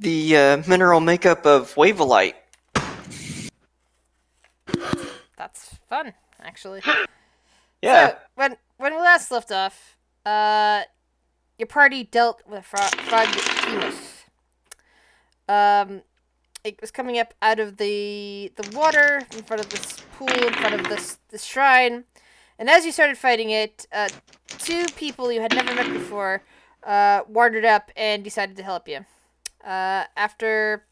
the mineral makeup of wavelite. That's fun, actually. Yeah. So when we last left off, uh, your party dealt with frog Hemus. Um, it was coming up out of the water in front of this pool, in front of this shrine, and as you started fighting it, two people you had never met before wandered up and decided to help you. After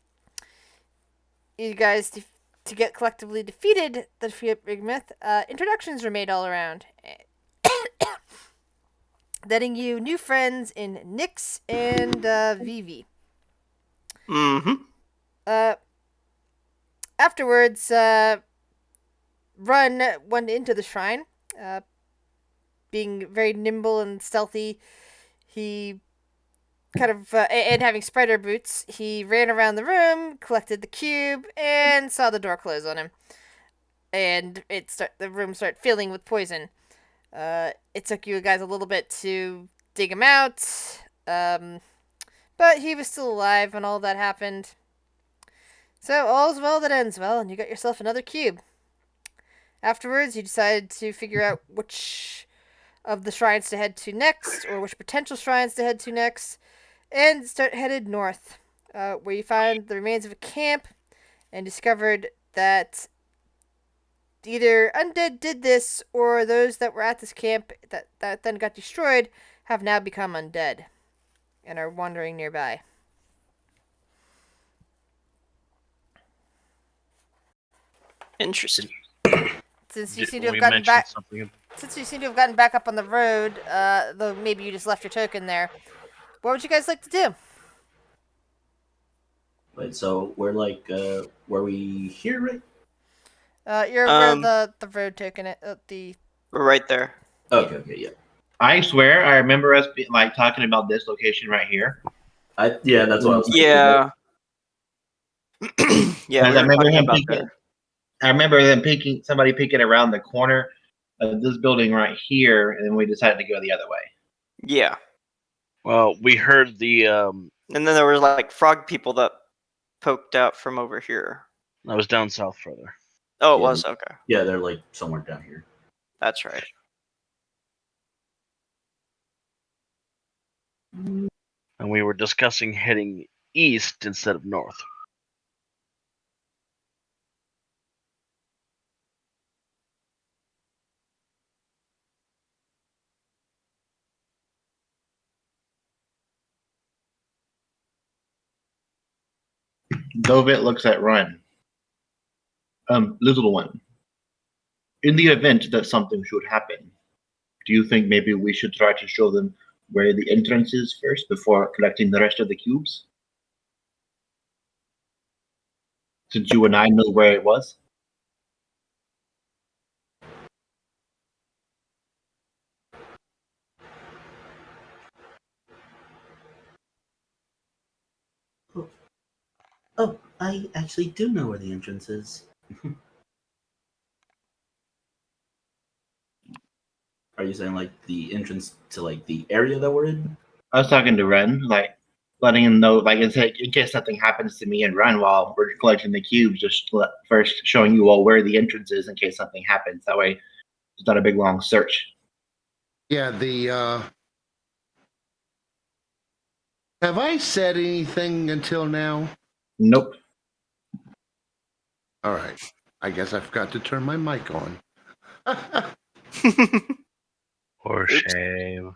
you guys to get collectively defeated the Big Myth, introductions were made all around, letting you new friends in Nyx and Vivi. Mm-hmm. Uh, Afterwards, Run went into the shrine, uh, being very nimble and stealthy. He kind of and having spider boots, he ran around the room, collected the cube, and saw the door close on him. And the room started filling with poison. It took you guys a little bit to dig him out, um, but he was still alive when all that happened. So all's well that ends well, and you got yourself another cube. Afterwards, you decided to figure out which of the shrines to head to next, or which potential shrines to head to next, and headed north, where you found the remains of a camp and discovered that either undead did this, or those that were at this camp that then got destroyed have now become undead and are wandering nearby. Interesting. Since you seem to have We gotten mentioned back, something. since you seem to have gotten back up on the road, though maybe you just left your token there. What would you guys like to do? Wait, so we're like, were we here, right? You're where the road token the We're right there. Okay, okay, yeah. I swear, I remember us like talking about this location right here. Yeah, that's what I was thinking. Yeah. Yeah, Because we I were remember talking him about peeking. that. I remember them peeking. Somebody peeking around the corner of this building right here, and then we decided to go the other way. Yeah. Well, we heard the And then there was like frog people that poked out from over here. that was down south further. Oh, it Yeah. was? Okay. Yeah, they're like somewhere down here. That's right. And we were discussing heading east instead of north. Dovit looks at Ryan. Little one. In the event that something should happen, do you think maybe we should try to show them where the entrance is first before collecting the rest of the cubes? Since you and I know where it was? Oh, I actually do know where the entrance is. Are you saying like the entrance to like the area that we're in? I was talking to Ren, like letting him know, like in case something happens to me and Ren while we're collecting the cubes, just first showing you all where the entrance is in case something happens. That way, it's not a big long search. Yeah, have I said anything until now? Nope. All right. I guess I forgot to turn my mic on. For shame.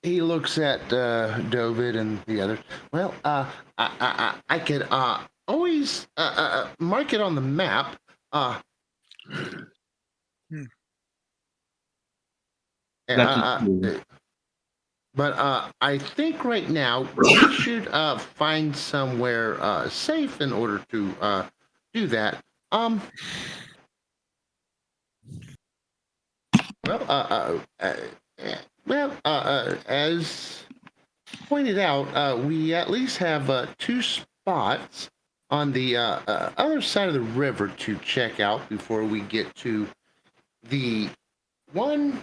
He looks at David and the others. Well, I could always mark it on the map. But I think right now we should find somewhere safe in order to do that. As pointed out, we at least have two spots on the other side of the river to check out before we get to the one,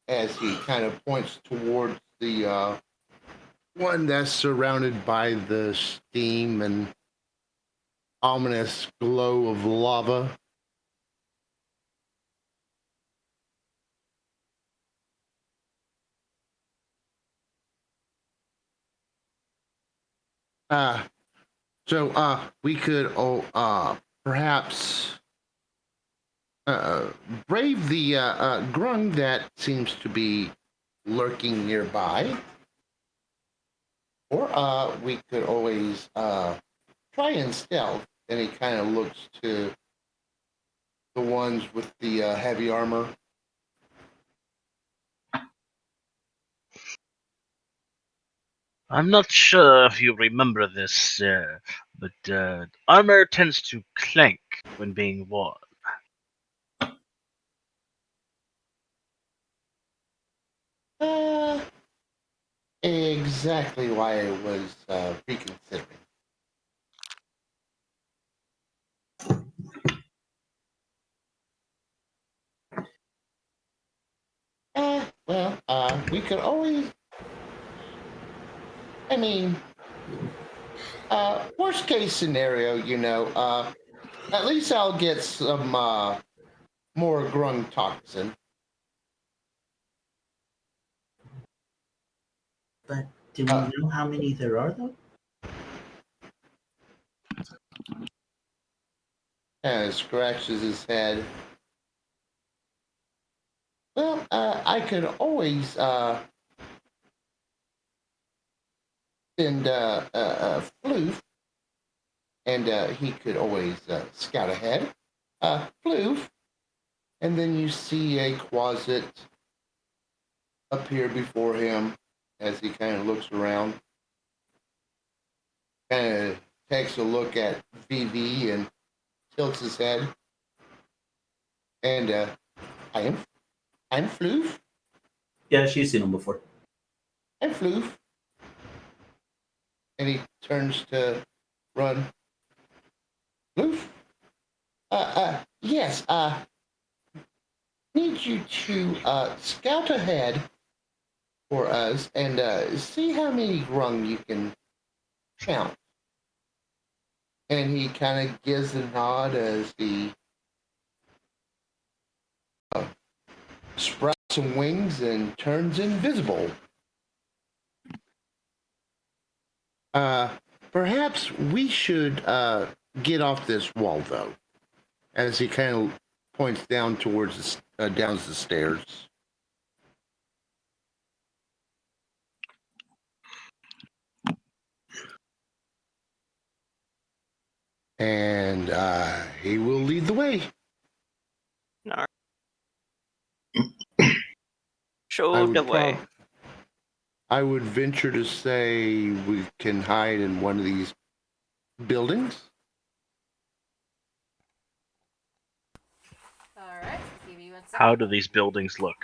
as he kind of points towards the one that's surrounded by the steam and ominous glow of lava. So we could perhaps brave the grung that seems to be lurking nearby, or we could always try and stealth. And he kind of looks to the ones with the heavy armor. I'm not sure if you remember this, but armor tends to clank when being worn. Exactly why I was reconsidering. We could always. I mean, worst case scenario, at least I'll get some more grung toxin. But do we know how many there are, though? And scratches his head. Well, I could always send Floof, and he could always scout ahead. Floof, and then you see a closet appear before him as he kind of looks around. Kind of takes a look at VV and tilts his head. And I'm Floof. Yeah, she's seen them before. I'm Floof. And he turns to run. Floof? Yes, need you to scout ahead for us and see how many grung you can count. And he kind of gives a nod as he sprouts some wings and turns invisible. Perhaps we should get off this wall, though, as he kind of points down towards down the stairs. And he will lead the way. No. Show the way. I would venture to say we can hide in one of these buildings. Alright, give you 1 second. How do these buildings look?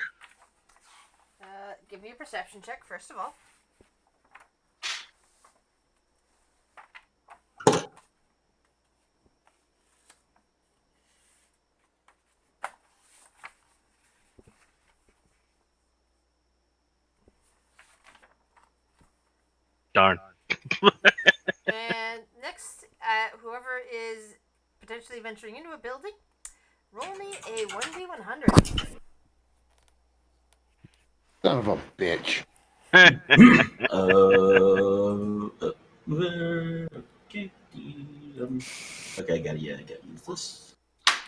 Give me a perception check, first of all. Darn. And next, whoever is potentially venturing into a building, roll me a 1v100. Son of a bitch. Okay. Okay, I gotta use this.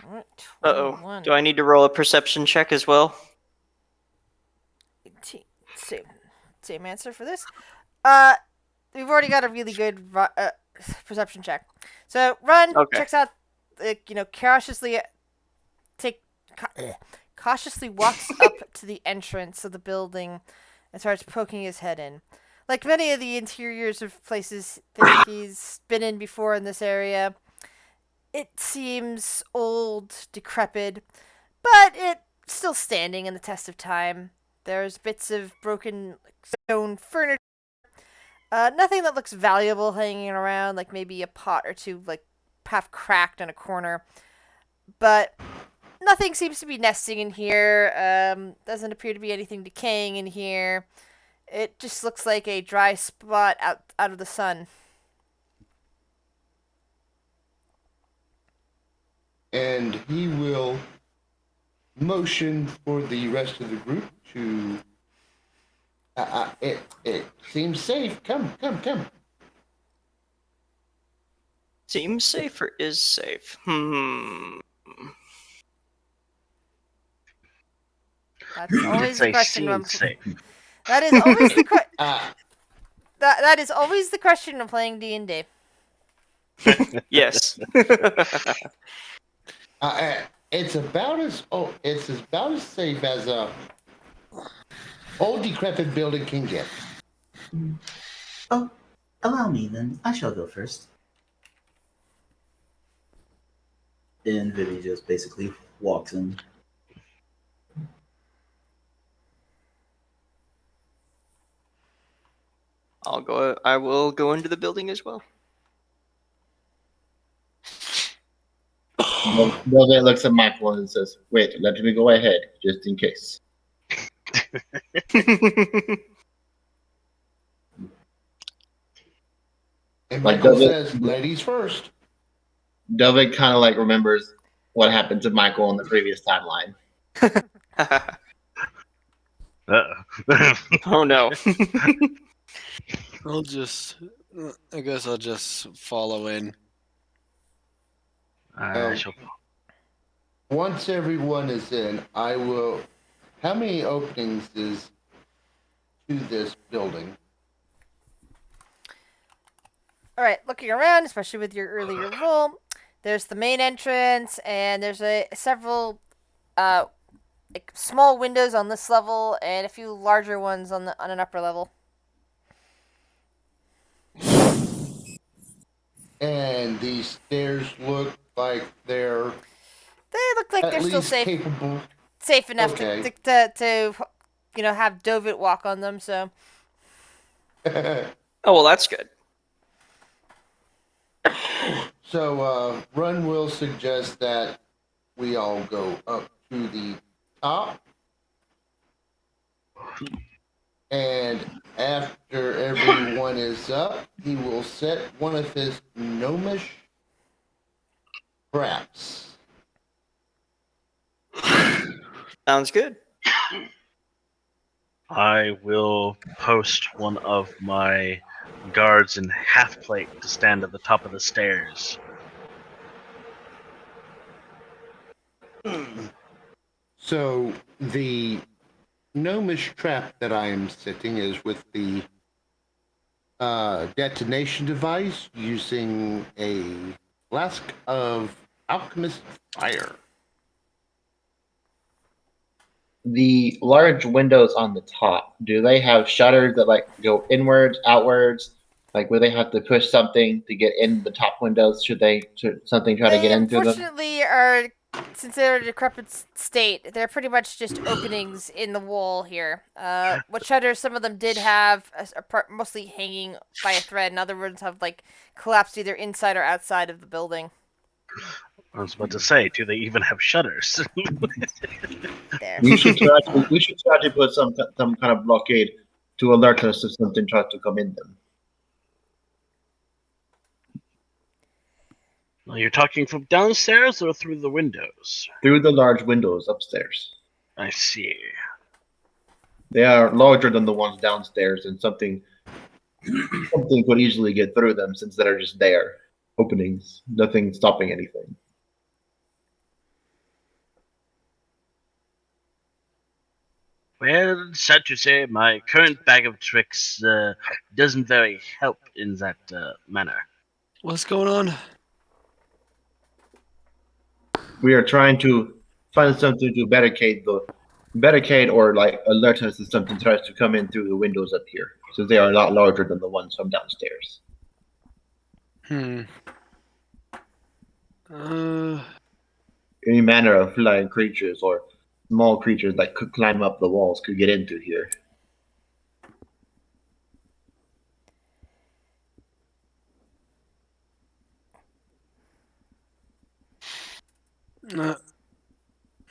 Alright, Uh-oh. 21. Do I need to roll a perception check as well? 18. Same answer for this. We've already got a really good perception check. So Run checks out, cautiously walks up to the entrance of the building and starts poking his head in. Like many of the interiors of places that he's been in before in this area, it seems old, decrepit, but it's still standing in the test of time. There's bits of broken stone furniture. Nothing that looks valuable hanging around, like maybe a pot or two, like half cracked in a corner. But nothing seems to be nesting in here. Doesn't appear to be anything decaying in here. It just looks like a dry spot out of the sun. And he will motion for the rest of the group to. It seems safe. Come. Seems safe or is safe? That's always It's the a question. scene safe. That is always the Uh, that is always the question when playing D&D. Yes. it's about as safe as a old decrepit building can get. Oh, allow me then. I shall go first. And Vivi just basically walks in. I will go into the building as well. Velvet looks at Michael and says, "Wait, let me go ahead, just in case." And Like Michael Velvet, says, "Ladies first." Velvet kind of like remembers what happened to Michael in the previous timeline. Oh no. I guess I'll just follow in. I shall. Once everyone is in, I will. How many openings is to this building? All right, looking around, especially with your earlier roll, there's the main entrance, and there's several like small windows on this level, and a few larger ones on an upper level. And these stairs look like they're They look like at they're still least safe, capable. safe enough Okay. to have Dovit walk on them. So Oh well, that's good. So, Run will suggest that we all go up to the top. And after everyone is up, he will set one of his gnomish traps. Sounds good. I will post one of my guards in half plate to stand at the top of the stairs. So, the gnomish trap that I am setting is with the detonation device using a flask of alchemist fire. The large windows on the top, do they have shutters that like go inwards, outwards? Like, will they have to push something to get in the top windows? Should something try to they get into them? unfortunately are, since they're in a decrepit state, they're pretty much just openings in the wall here. What shutters some of them did have are mostly hanging by a thread, and other ones have like collapsed either inside or outside of the building. I was about to say, do they even have shutters? There. We should try to put some kind of blockade to alert us if something tries to come in them. Well, you're talking from downstairs or through the windows? Through the large windows upstairs. I see. They are larger than the ones downstairs, and something could easily get through them since they're just there. Openings. Nothing stopping anything. Well, sad to say, my current bag of tricks doesn't very help in that manner. What's going on? We are trying to find something to barricade or like alert us if something tries to come in through the windows up here, since they are a lot larger than the ones from downstairs. Any manner of flying creatures or small creatures that could climb up the walls could get into here.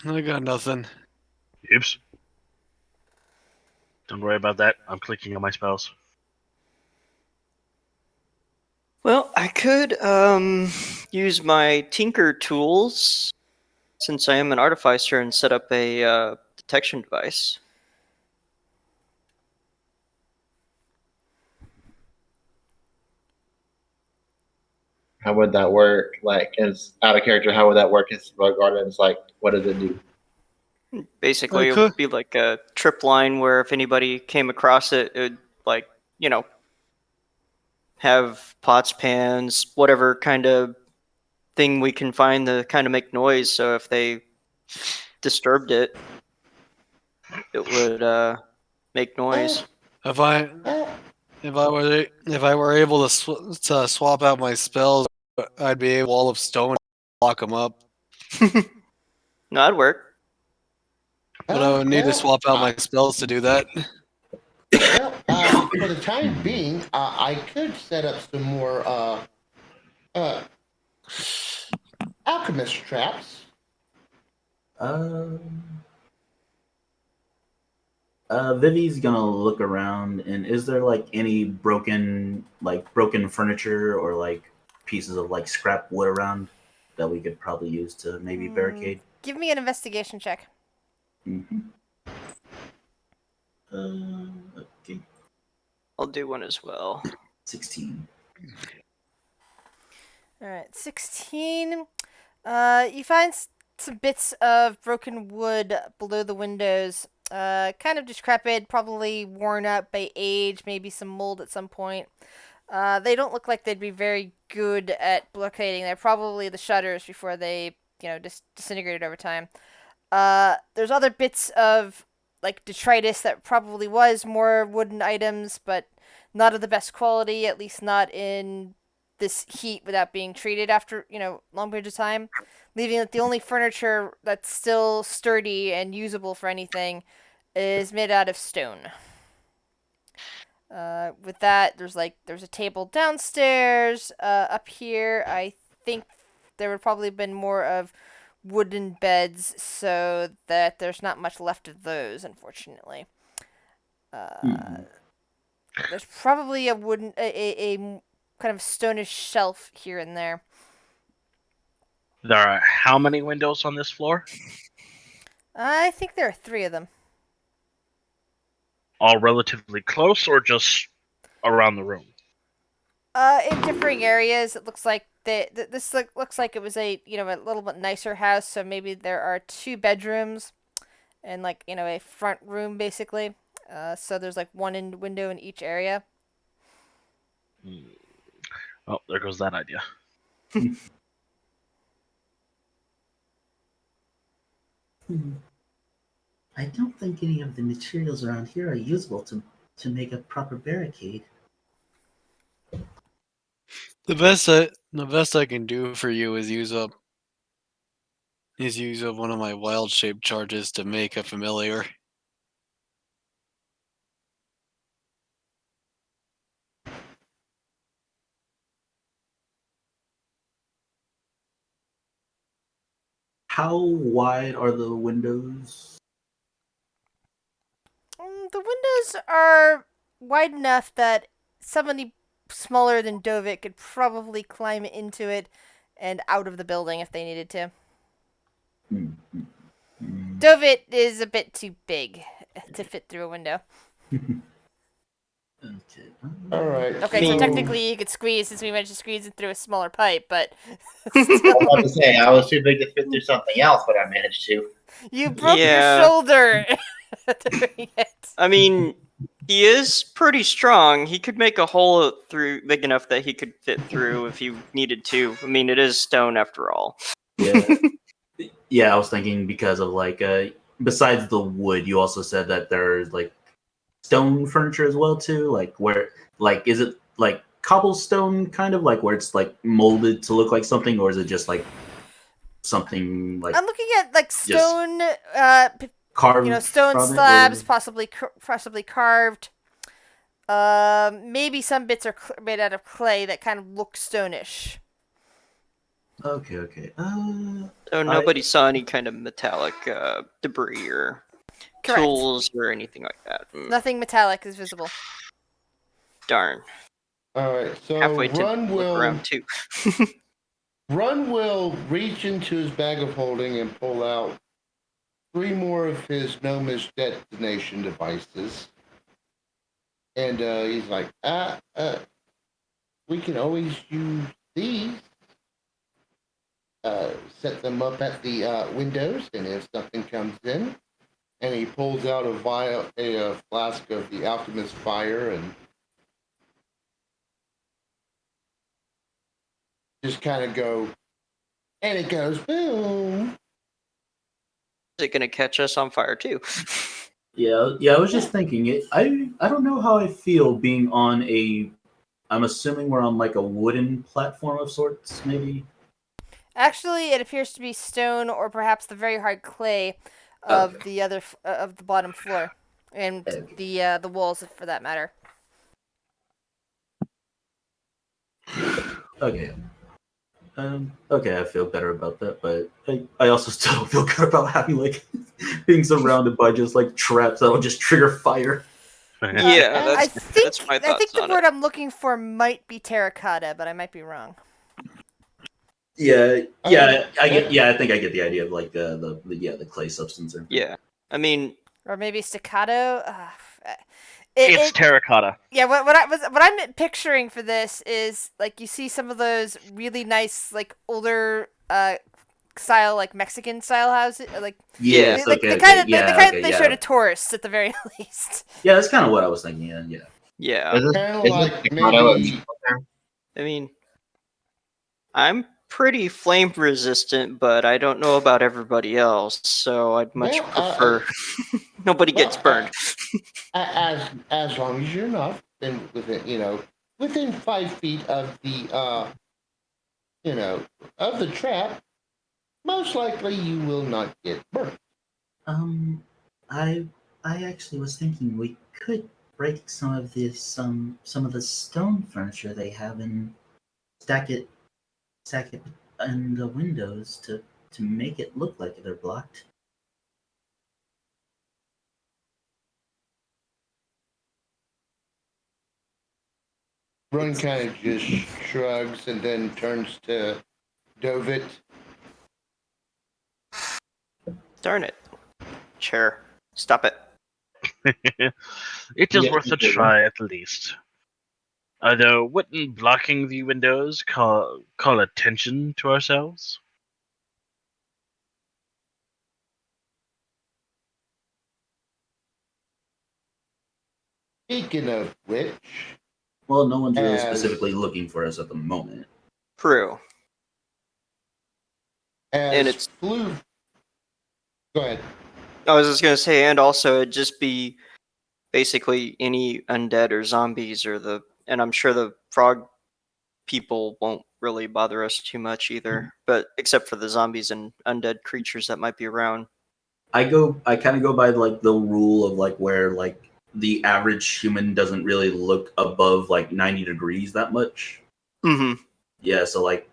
I got nothing. Oops. Don't worry about that. I'm clicking on my spells. Well, I could use my tinker tools since I am an artificer and set up a detection device. How would that work? Like, as out of character, how would that work as Bug Gardens? Like, what does it do? Basically, it Okay. would be like a trip line where if anybody came across it, it would, like, you know, have pots, pans, whatever kind of thing we can find to kind of make noise. So if they disturbed it, it would make noise. If I if I were able to swap out my spells, I'd be able wall of stone to lock them up. No, that'd work. But I would need to swap out my spells to do that. Well, for the time being, I could set up some more alchemist traps. Vivi's gonna look around, and is there like any broken furniture or like pieces of like scrap wood around that we could probably use to maybe barricade? Give me an investigation check. Mm-hmm. Okay, I'll do one as well. 16. All right, 16. You find some bits of broken wood below the windows. Kind of decrepit, probably worn out by age, maybe some mold at some point. They don't look like they'd be very good at blockading. They're probably the shutters before they, disintegrated over time. There's other bits of like detritus that probably was more wooden items, but not of the best quality, at least not in this heat without being treated after, long periods of time, leaving that the only furniture that's still sturdy and usable for anything is made out of stone. With that, there's a table downstairs. Up here, I think there would probably have been more of wooden beds, so that there's not much left of those, unfortunately. There's probably a wooden, a kind of stonish shelf here and there. There are how many windows on this floor? I think there are 3 of them. All relatively close, or just around the room? In differing areas, it looks like this looks like it was a a little bit nicer house. So maybe there are 2 bedrooms, and a front room basically. So there's like one window in each area. Oh, there goes that idea. I don't think any of the materials around here are usable to make a proper barricade. The best I can do for you is use up one of my wild shape charges to make a familiar. How wide are the windows? The windows are wide enough that somebody smaller than Dovit could probably climb into it and out of the building if they needed to. Dovit is a bit too big to fit through a window. Okay. All right. Okay, so technically you could squeeze, since we managed to squeeze it through a smaller pipe, but I was about to say, I was too big to fit through something else, but I managed to. you broke Yeah. your shoulder doing it. I mean, he is pretty strong. He could make a hole through big enough that he could fit through if he needed to. I mean, it is stone after all. Yeah. Yeah, I was thinking because of besides the wood, you also said that there's like stone furniture as well too. Is it like cobblestone kind of like where it's like molded to look like something, or is it just like something like I'm looking at like stone, carved? stone from it, slabs, or- possibly carved. Maybe some bits are made out of clay that kind of look stonish. Okay. So nobody saw any kind of metallic debris or Correct. tools or anything like that. Nothing metallic is visible. Darn. All right, so Halfway to look around too. Run will reach into his bag of holding and pull out 3 more of his gnomish detonation devices. And he's like, we can always use these. Set them up at the windows, and if something comes in, and he pulls out a flask of the alchemist fire, and just kind of go, and it goes boom. Is it going to catch us on fire too? Yeah. I was just thinking it. I don't know how I feel being on a. I'm assuming we're on like a wooden platform of sorts, maybe. Actually, it appears to be stone or perhaps the very hard clay of Okay. the other of the bottom floor, and Okay. the walls, for that matter. Okay. Okay, I feel better about that, but I also still don't feel good about having like being surrounded by just like traps that'll just trigger fire. Yeah, I that's my think thoughts the on word it. I'm looking for might be terracotta, but I might be wrong. Yeah, I get. That- Yeah, I think I get the idea of like the clay substance. Yeah, I mean, Or maybe staccato. It's terracotta. Yeah, what I'm picturing for this is like you see some of those really nice like older style like Mexican style houses like Yes. like Okay. the kind Okay. of Yeah. that Okay. they show Yeah. to tourists at the very least. Yeah. That's kind of what I was thinking. Yeah. yeah. Is this, Kind of is this like staccato maybe I mean, I'm pretty flame resistant, but I don't know about everybody else, so I'd much Well, prefer nobody gets burned. as long as you're not within 5 feet of the of the trap, most likely you will not get burnt. Um, I I actually was thinking we could break some of the stone furniture they have and stack it in the windows to make it look like they're blocked. Run It's, kind of just shrugs and then turns to Dovit. Darn it. Chair. Stop it. It is Yeah, worth a okay. try at least. Although, wouldn't blocking the windows call attention to ourselves? Speaking of which, well, no one's really as specifically looking for us at the moment. True. And as it's, Flu, go ahead. I was just going to say, and also it'd just be basically any undead or zombies and I'm sure the frog people won't really bother us too much either, but except for the zombies and undead creatures that might be around. I kind of go by like the rule of like where like the average human doesn't really look above like 90 degrees that much. Mm-hmm. Yeah, so like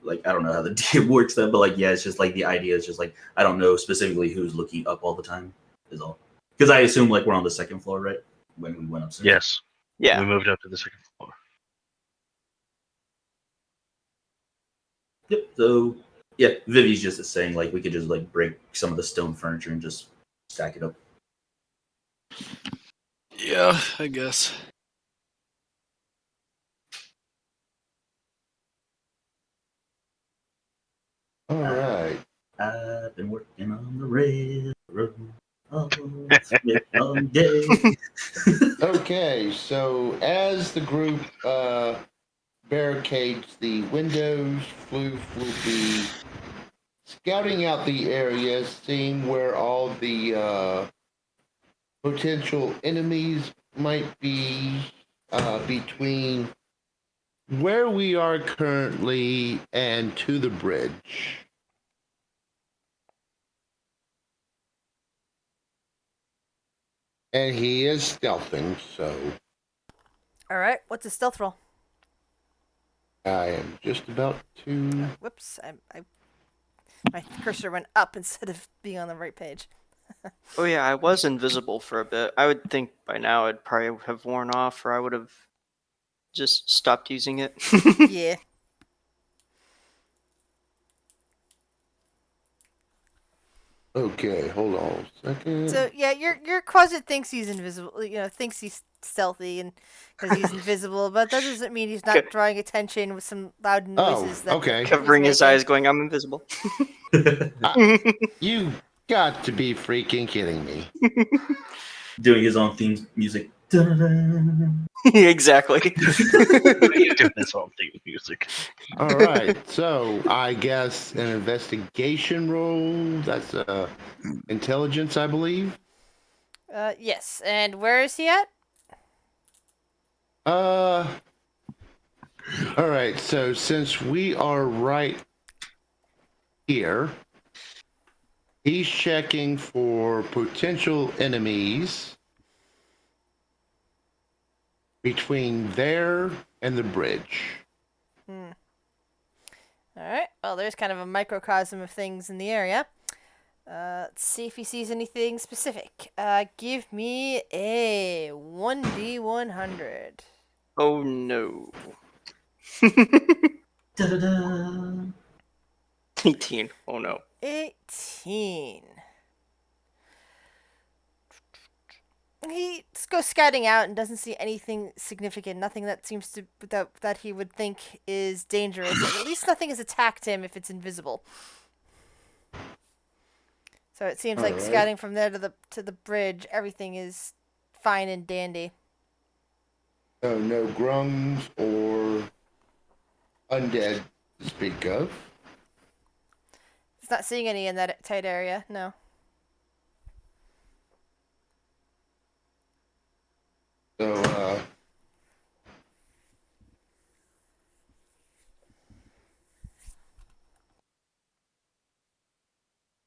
I don't know how the DM works that, but like yeah, it's just like the idea is just like I don't know specifically who's looking up all the time is all. Because I assume like we're on the second floor, right? When we went upstairs. Yes. Yeah. We moved up to the second floor. Yep. So yeah, Vivi's just saying like we could just like break some of the stone furniture and just stack it up. Yeah, I guess. All right. I've been working on the railroad all long day. Okay, so as the group barricades the windows, Floof will be scouting out the area, seeing where all the potential enemies might be between where we are currently and to the bridge. And he is stealthing, so All right, what's a stealth roll? I am just about to. Whoops, my cursor went up instead of being on the right page. Oh yeah, I was invisible for a bit. I would think by now it'd probably have worn off, or I would have just stopped using it. Yeah. Okay, hold on a second. So yeah, your closet thinks he's invisible. Thinks he's stealthy and because he's invisible, but that doesn't mean he's not drawing attention with some loud noises that okay. he's Covering his making. eyes, going, "I'm invisible." You got to be freaking kidding me. Doing his own theme music. Dun-dun-dun. Exactly. Do this whole theme music. All right, so I guess an investigation roll. That's intelligence, I believe. Yes. And where is he at? All right. So since we are right here, he's checking for potential enemies between there and the bridge. All right. Well, there's kind of a microcosm of things in the area. Let's see if he sees anything specific. Give me a 1d100. Oh no. Da-da-da. 18. Oh no. 18. He just goes scouting out and doesn't see anything significant. Nothing that seems to that he would think is dangerous. At least nothing has attacked him if it's invisible. So it seems like Alright. scouting from there to the bridge, everything is fine and dandy. So no grungs or undead to speak of. He's not seeing any in that tight area. No. So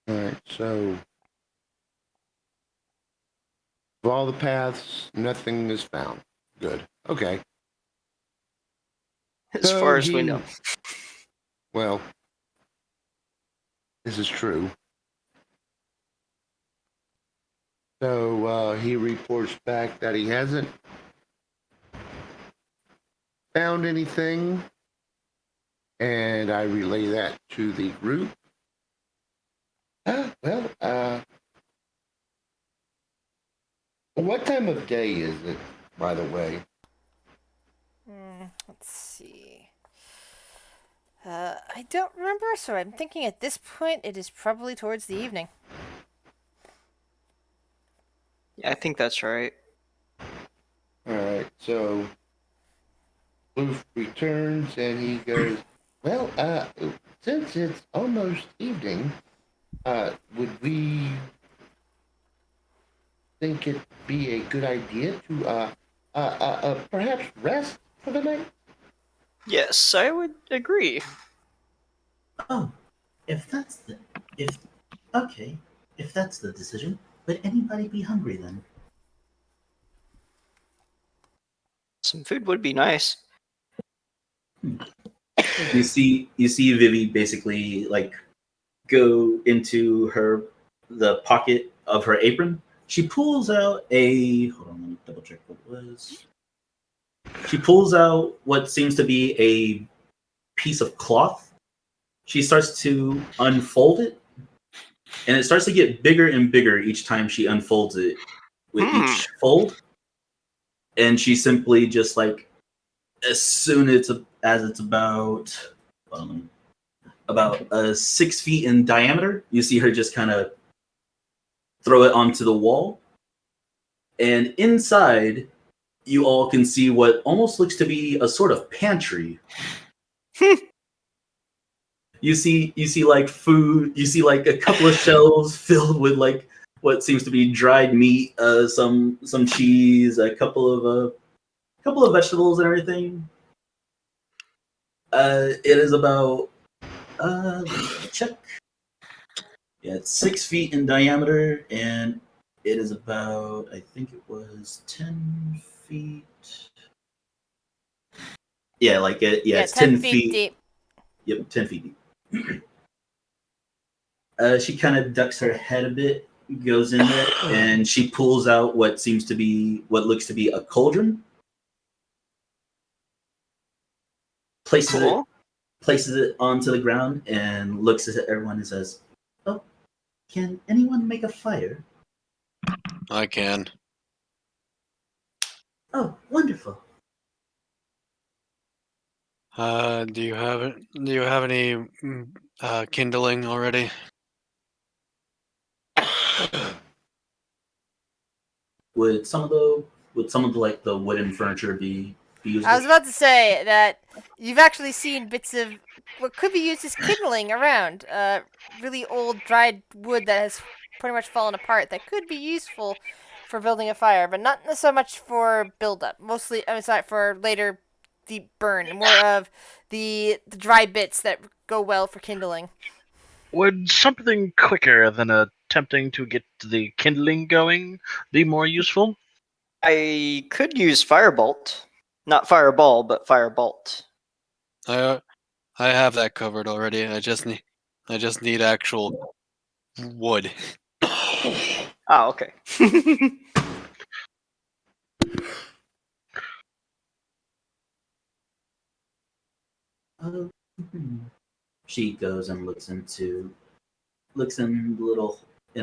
all right. So of all the paths, nothing is found. Good. Okay. As So far as we he- know. Well, this is true. So he reports back that he hasn't found anything, and I relay that to the group. What time of day is it, by the way? Let's see. I don't remember, so I'm thinking at this point it is probably towards the evening. Yeah, I think that's right. All right, so Loof returns and he goes, well, since it's almost evening, would we think it'd be a good idea to perhaps rest for the night? Yes, I would agree. Oh, if that's the decision, would anybody be hungry then? Some food would be nice. You see Vivi basically like go into the pocket of her apron. She pulls out hold on, let me double check what it was. She pulls out what seems to be a piece of cloth. She starts to unfold it, and it starts to get bigger and bigger each time she unfolds it with each fold. And she simply just like, as soon as it's about 6 feet in diameter, you see her just kind of throw it onto the wall. And inside, you all can see what almost looks to be a sort of pantry. You see like food. You see like a couple of shelves filled with like what seems to be dried meat, some cheese, a couple of vegetables and everything. It is about check. Yeah, it's 6 feet in diameter, and it is about, I think it was 10 feet. Yeah, like it's 10 feet deep. Yep, 10 feet deep. She kind of ducks her head a bit goes in there and she pulls out what looks to be a cauldron. Cool. Places it onto the ground and looks at everyone and says, "Oh, can anyone make a fire?" I can. Oh, wonderful. Do you have it? Do you have any kindling already? Would some of the like the wooden furniture be usable? I was about to say that you've actually seen bits of what could be used as kindling around. Really old dried wood that has pretty much fallen apart that could be useful for building a fire, but not so much for build-up. Mostly, I mean, sorry, for later deep burn. More of the dry bits that go well for kindling. Would something quicker than attempting to get the kindling going be more useful? I could use firebolt, not fireball, but firebolt. I have that covered already. I just need actual wood. Oh, okay. Uh, she goes and looks in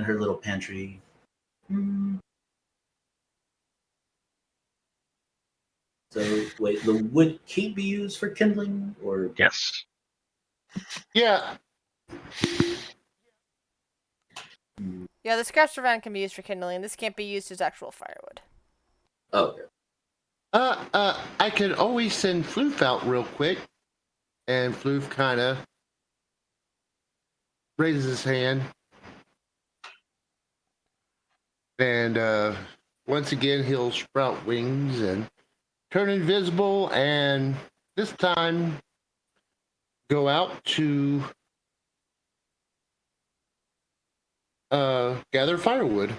her little pantry. Hmm. So wait, the wood can be used for kindling, or Yes. Yeah. Yeah, the scraps around can be used for kindling. This can't be used as actual firewood. oh, I could always send Floof out real quick, and Floof kind of raises his hand, and once again he'll sprout wings and turn invisible, and this time go out to gather firewood.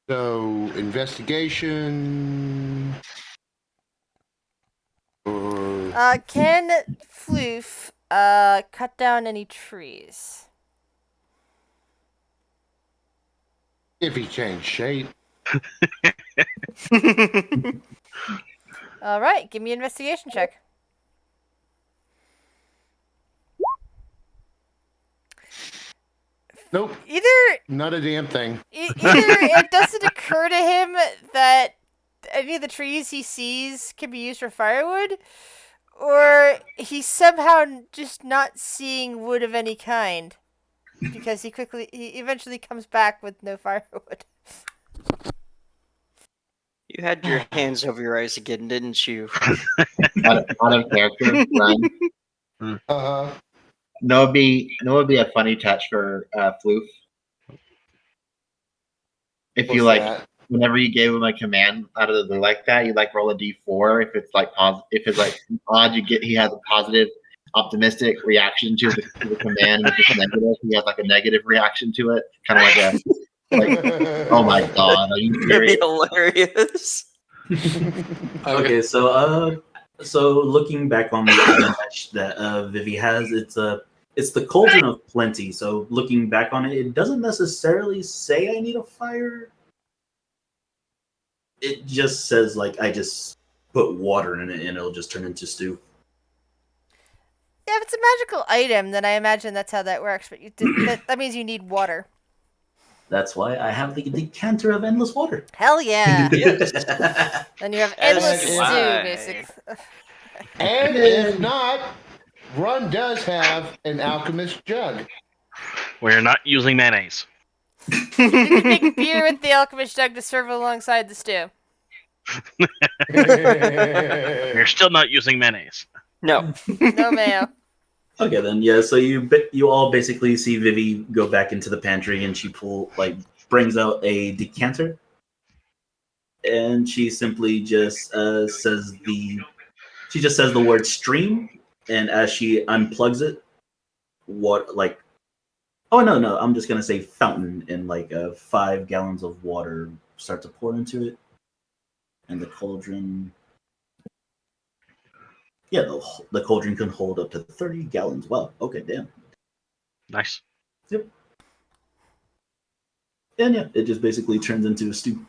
So investigation. Or Can Floof cut down any trees? if he changed shape. All right, give me an investigation check. Nope, Either not a damn thing. either it doesn't occur to him that any of the trees he sees can be used for firewood, or he's somehow just not seeing wood of any kind because he eventually comes back with no firewood. You had your hands over your eyes again, didn't you? Out of character, run. No, it'd be a funny touch for Floof. If you What's like, that? whenever you gave him a command out of the like that, you like roll a d4. If it's like if it's like odd, he has a positive, optimistic reaction to the command. If it's negative, he has like a negative reaction to it. Kind of like oh my god, are you That'd be serious? hilarious. okay. So looking back on the item that Vivi has, it's the cauldron of plenty. So looking back on it, it doesn't necessarily say I need a fire. It just says like I just put water in it and it'll just turn into stew. Yeah, if it's a magical item, then I imagine that's how that works. But that means you need water. That's why I have the decanter of endless water. Hell yeah! Yes. Then you have As endless do stew, I. basically. And if not, Run does have an alchemist jug. We're not using mayonnaise. You can make beer with the alchemist jug to serve alongside the stew. We're still not using mayonnaise. No. No mayo. Okay, then yeah. So you all basically see Vivi go back into the pantry and she brings out a decanter, and she simply just says the word stream, and as she unplugs it, I'm just gonna say fountain, and 5 gallons of water start to pour into it, and the cauldron. Yeah, the cauldron can hold up to 30 gallons. Wow. Okay, damn. Nice. Yep. And yeah, it just basically turns into a stew.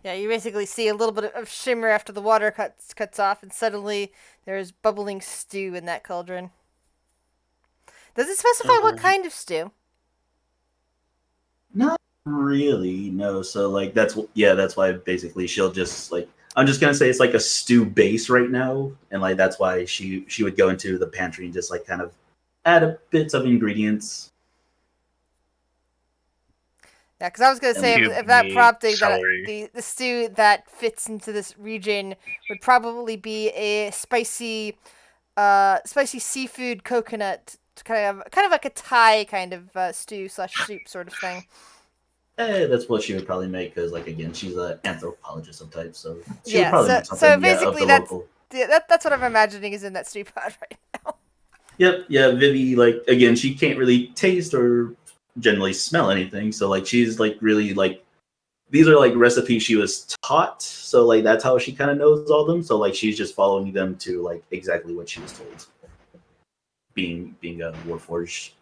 Yeah, you basically see a little bit of shimmer after the water cuts off, and suddenly there's bubbling stew in that cauldron. Does it specify what kind of stew? Not really, no. So like that's why basically she'll just like I'm just gonna say it's like a stew base right now, and like that's why she would go into the pantry and just like kind of add a bits of ingredients. Yeah, because I was gonna And say like, if that Pubic prompting that celery. the stew that fits into this region would probably be a spicy seafood coconut kind of like a Thai kind of stew slash soup sort of thing. that's what she would probably make because like again she's an anthropologist of type, so she would Yeah, probably make something of basically the local. that's what I'm imagining is in that stew pot right now. Yep, yeah, Vivi, like again, she can't really taste or generally smell anything, so like she's like really like these are like recipes she was taught, so like that's how she kind of knows all them. So like she's just following them to like exactly what she was told. Being a warforged.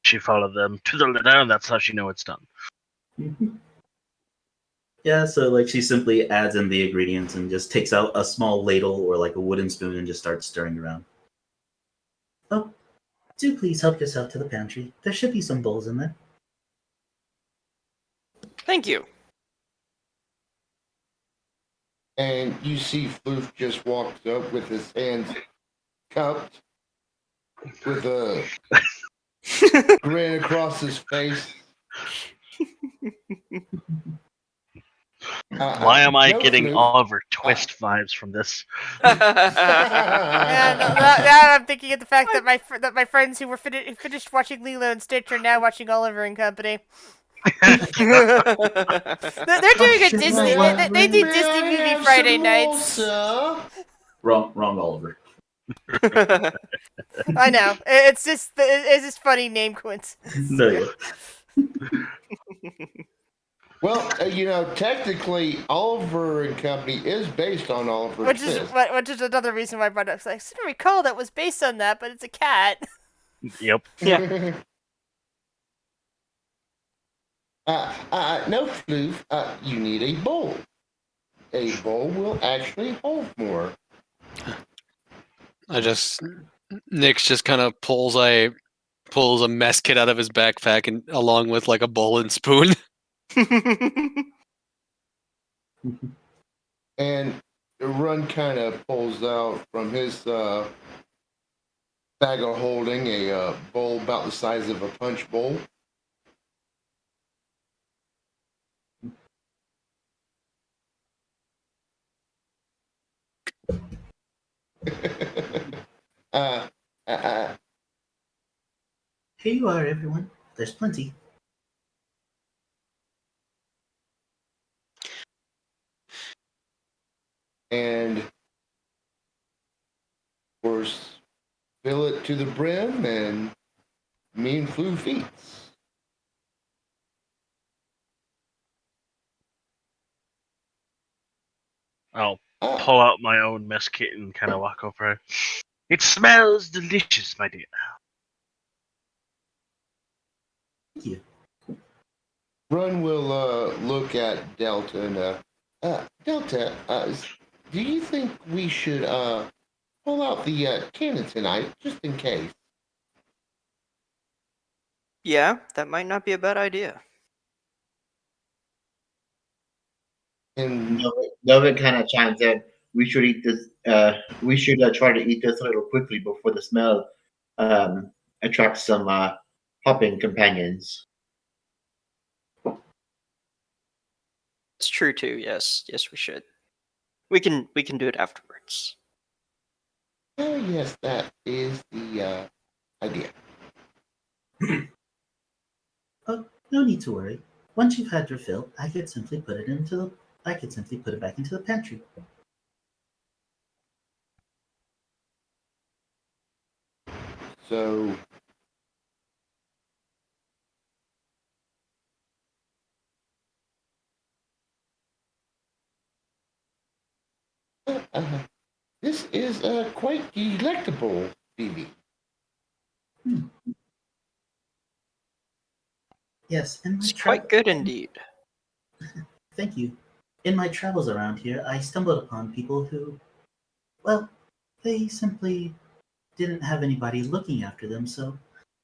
She followed them to the letter, and that's how she know it's done. Mm-hmm. Yeah, so like she simply adds in the ingredients and just takes out a small ladle or like a wooden spoon and just starts stirring around. Oh, do please help yourself to the pantry. There should be some bowls in there. Thank you. And you see Floof just walks up with his hands cupped, with a grin across his face. Why am I no getting Floof. Oliver Twist vibes from this? Yeah, now I'm thinking of the fact that my friends who were finished watching Lilo and Stitch are now watching Oliver and Company. They're doing a Disney. They do Disney movie Friday nights. Wrong, Oliver. I know. It's just funny name coincidence. No, yeah. Well, technically, Oliver and Company is based on Oliver Which Twist. is another reason why I brought it up. I seem to recall that was based on that, but it's a cat. Yep. Yeah. No, Floof, you need a bowl. A bowl will actually hold more. Nyx just kind of pulls a mess kit out of his backpack and along with like a bowl and spoon. And Run kind of pulls out from his bag of holding a bowl about the size of a punch bowl. uh, uh, Here you are, everyone. There's plenty. and of course, fill it to the brim, and me and Floof eats. I'll pull out my own mess kit and kind of walk over. It smells delicious, my dear. Thank you. Run will look at Delta and Delta, do you think we should pull out the cannon tonight, just in case? Yeah, that might not be a bad idea. And Novik kind of chimes in. We should eat this. We should try to eat this a little quickly before the smell attracts some hopping companions. It's true too. Yes, we should. We can do it afterwards. oh yes, that is the idea. Oh, no need to worry. Once you've had your fill, I could simply put it back into the pantry. So this is quite delectable, Phoebe. Yes, in my It's quite good indeed. Thank you. In my travels around here, I stumbled upon people who, well, they simply didn't have anybody looking after them, so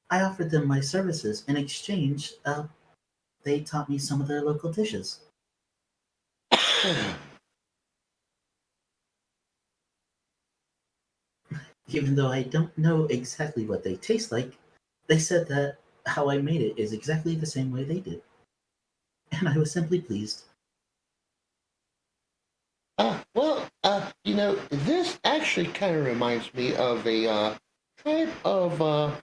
I offered them my services. In exchange, they taught me some of their local dishes. Even though I don't know exactly what they taste like, they said that how I made it is exactly the same way they did. And I was simply pleased. This actually kind of reminds me of a tribe of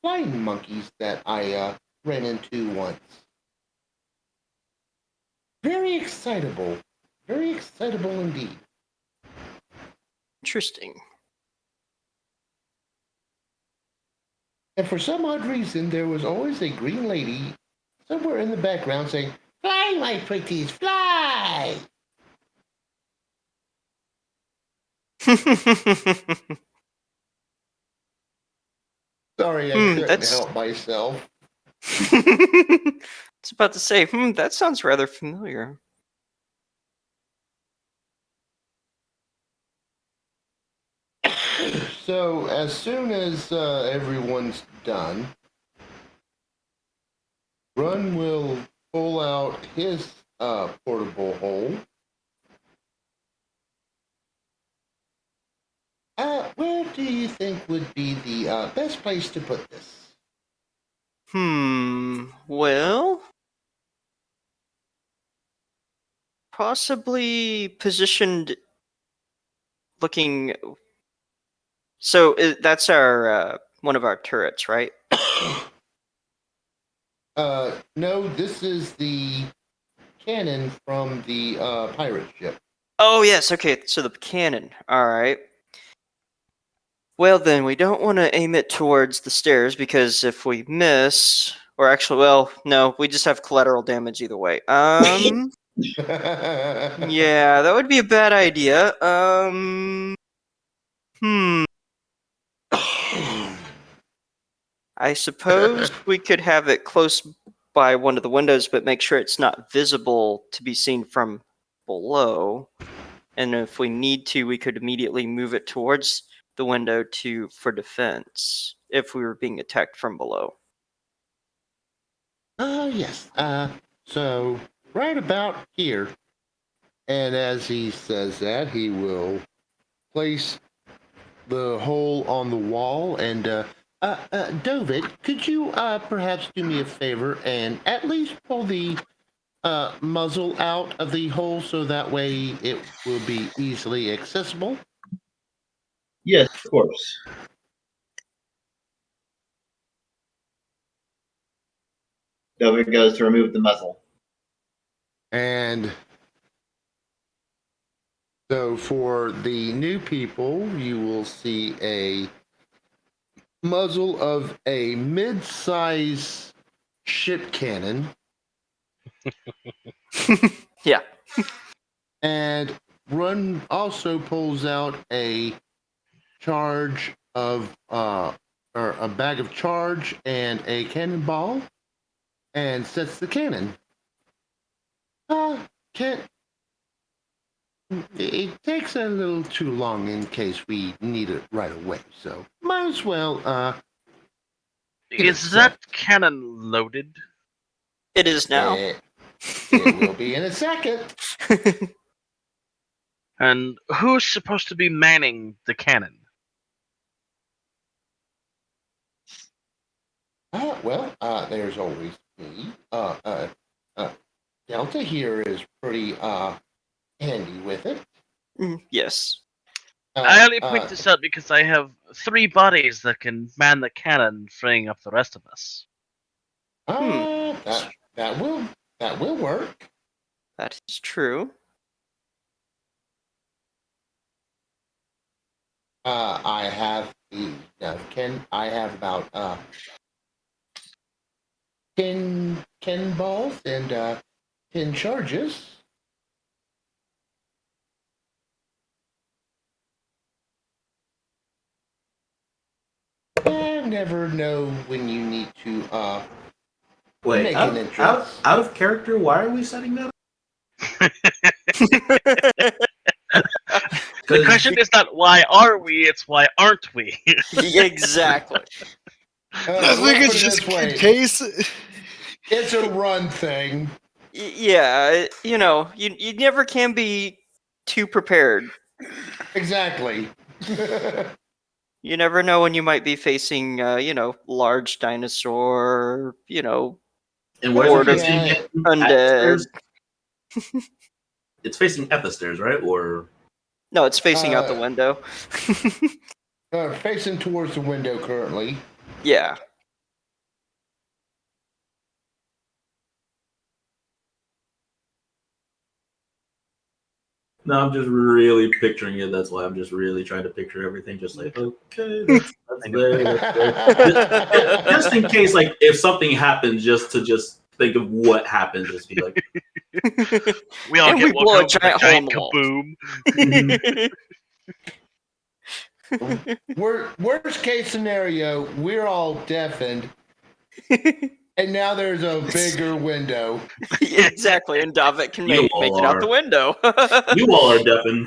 flying monkeys that I ran into once. Very excitable. Very excitable indeed. Interesting. And for some odd reason, there was always a green lady somewhere in the background saying, "Fly, my pretties, fly!" Sorry, I couldn't That's. help myself. It's about to say, that sounds rather familiar. So, as soon as everyone's done, Run will pull out his portable hole. Where do you think would be the best place to put this? Well, possibly positioned looking. So that's our one of our turrets, right? No, this is the cannon from the pirate ship. Oh yes, okay. So the cannon. All right. Well, then we don't want to aim it towards the stairs because if we miss, or actually, well, no, we just have collateral damage either way. Yeah, that would be a bad idea. Hmm. I suppose we could have it close by one of the windows, but make sure it's not visible to be seen from below. And if we need to, we could immediately move it towards the window for defense if we were being attacked from below. Yes. So right about here. And as he says that, he will place the hole on the wall. And David, could you perhaps do me a favor and at least pull the muzzle out of the hole so that way it will be easily accessible? Yes, of course. Dover goes to remove the muzzle. And so for the new people, you will see a muzzle of a mid-size ship cannon. Yeah. And Run also pulls out a charge of or a bag of charge and a cannonball and sets the cannon. Can't it takes a little too long in case we need it right away, so might as well get it Is that set. cannon loaded? It is now. It will be in a second. And who's supposed to be manning the cannon? There's always me. Delta here is pretty handy with it. Yes. I only point this out because I have 3 bodies that can man the cannon, freeing up the rest of us. That will work. That is true. I have I have about 10 balls and 10 charges. And never know when you need to Wait, make out, an out, entrance. out of character, why are we setting that up? The question is not why are we, it's why aren't we? Exactly. I think Let's it's put it just this way. in case. It's a run thing. Yeah, you never can be too prepared. Exactly. You never know when you might be facing, large dinosaur, And where's horde it of facing? Yeah. At the undead. stairs? It's facing at the stairs, right? Or No, it's facing out the Uh, window. Facing towards the window currently. Yeah. no? I'm just really picturing it. That's why I'm just really trying to picture everything. Just like, okay, that's I know. there. Just in case, like, if something happens, just think of what happened. Just be like, We all And get we blow woken a up with a giant hole in giant the wall. mhm. Worst case scenario, we're all deafened, and now there's a bigger window. Yeah, exactly, and Davik can You make all it out are. the window. You all are deafened.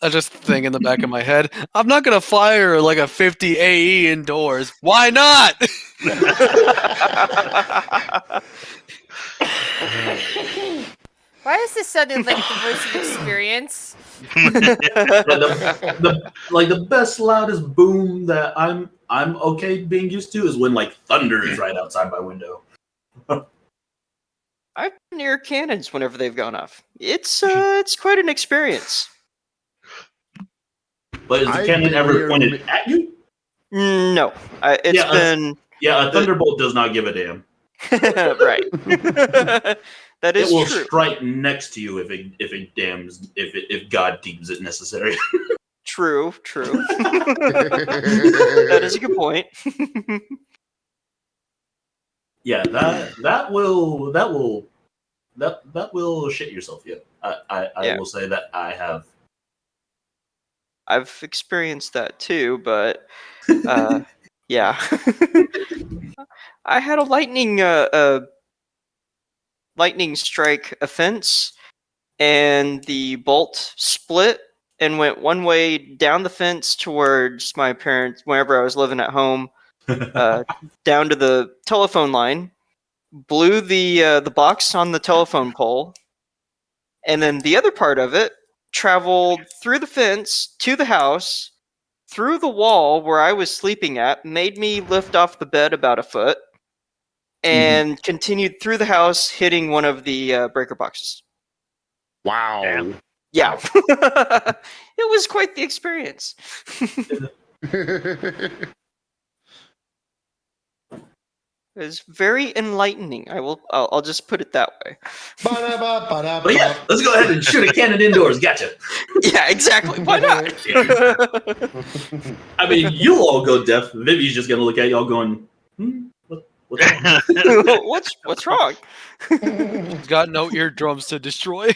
I just think in the back of my head, I'm not gonna fire like a 50 AE indoors. Why not? Why is this sounding like the voice of experience? The best loudest boom that I'm okay being used to is when like thunder is right outside my window. I've been near cannons whenever they've gone off. It's quite an experience. But is the I've cannon been ever near pointed at you? No, it's Yeah, been Yeah, a thunderbolt does not give a damn. right. That It is will true. strike next to you if God deems it necessary. True. That is a good point. Yeah, that will shit yourself. Yeah, I Yeah. will say that I have. I've experienced that too, but yeah. I had a lightning strike offense, and the bolt split and went one way down the fence towards my parents whenever I was living at home, down to the telephone line, blew the box on the telephone pole, and then the other part of it traveled through the fence to the house, through the wall where I was sleeping at, made me lift off the bed about a foot, and continued through the house, hitting one of the breaker boxes. Wow. Damn. Yeah. It was quite the experience. It was very enlightening. I'll just put it that way. But yeah, let's go ahead and shoot a cannon indoors. Gotcha. Yeah, exactly. Why not? I mean, you'll all go deaf. Vivi's just gonna look at y'all going, what's wrong? What's wrong? He's got no eardrums to destroy.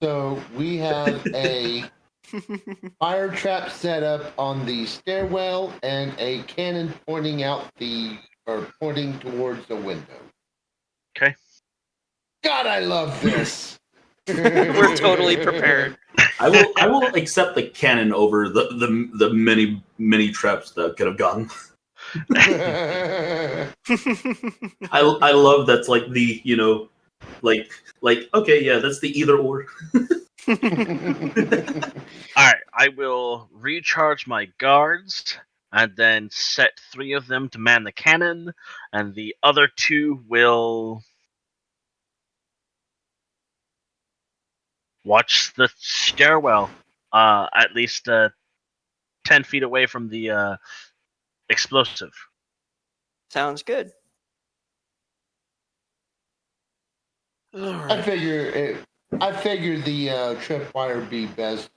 So we have a fire trap set up on the stairwell and a cannon pointing towards the window. Okay. God, I love this. We're totally prepared. I will accept the cannon over the many traps that could have gone. I love that's like the like okay, yeah, that's the either or. All right, I will recharge my guards and then set 3 of them to man the cannon, and the other 2 will watch the stairwell, at least 10 feet away from the explosive. Sounds good. I figure the tripwire would be best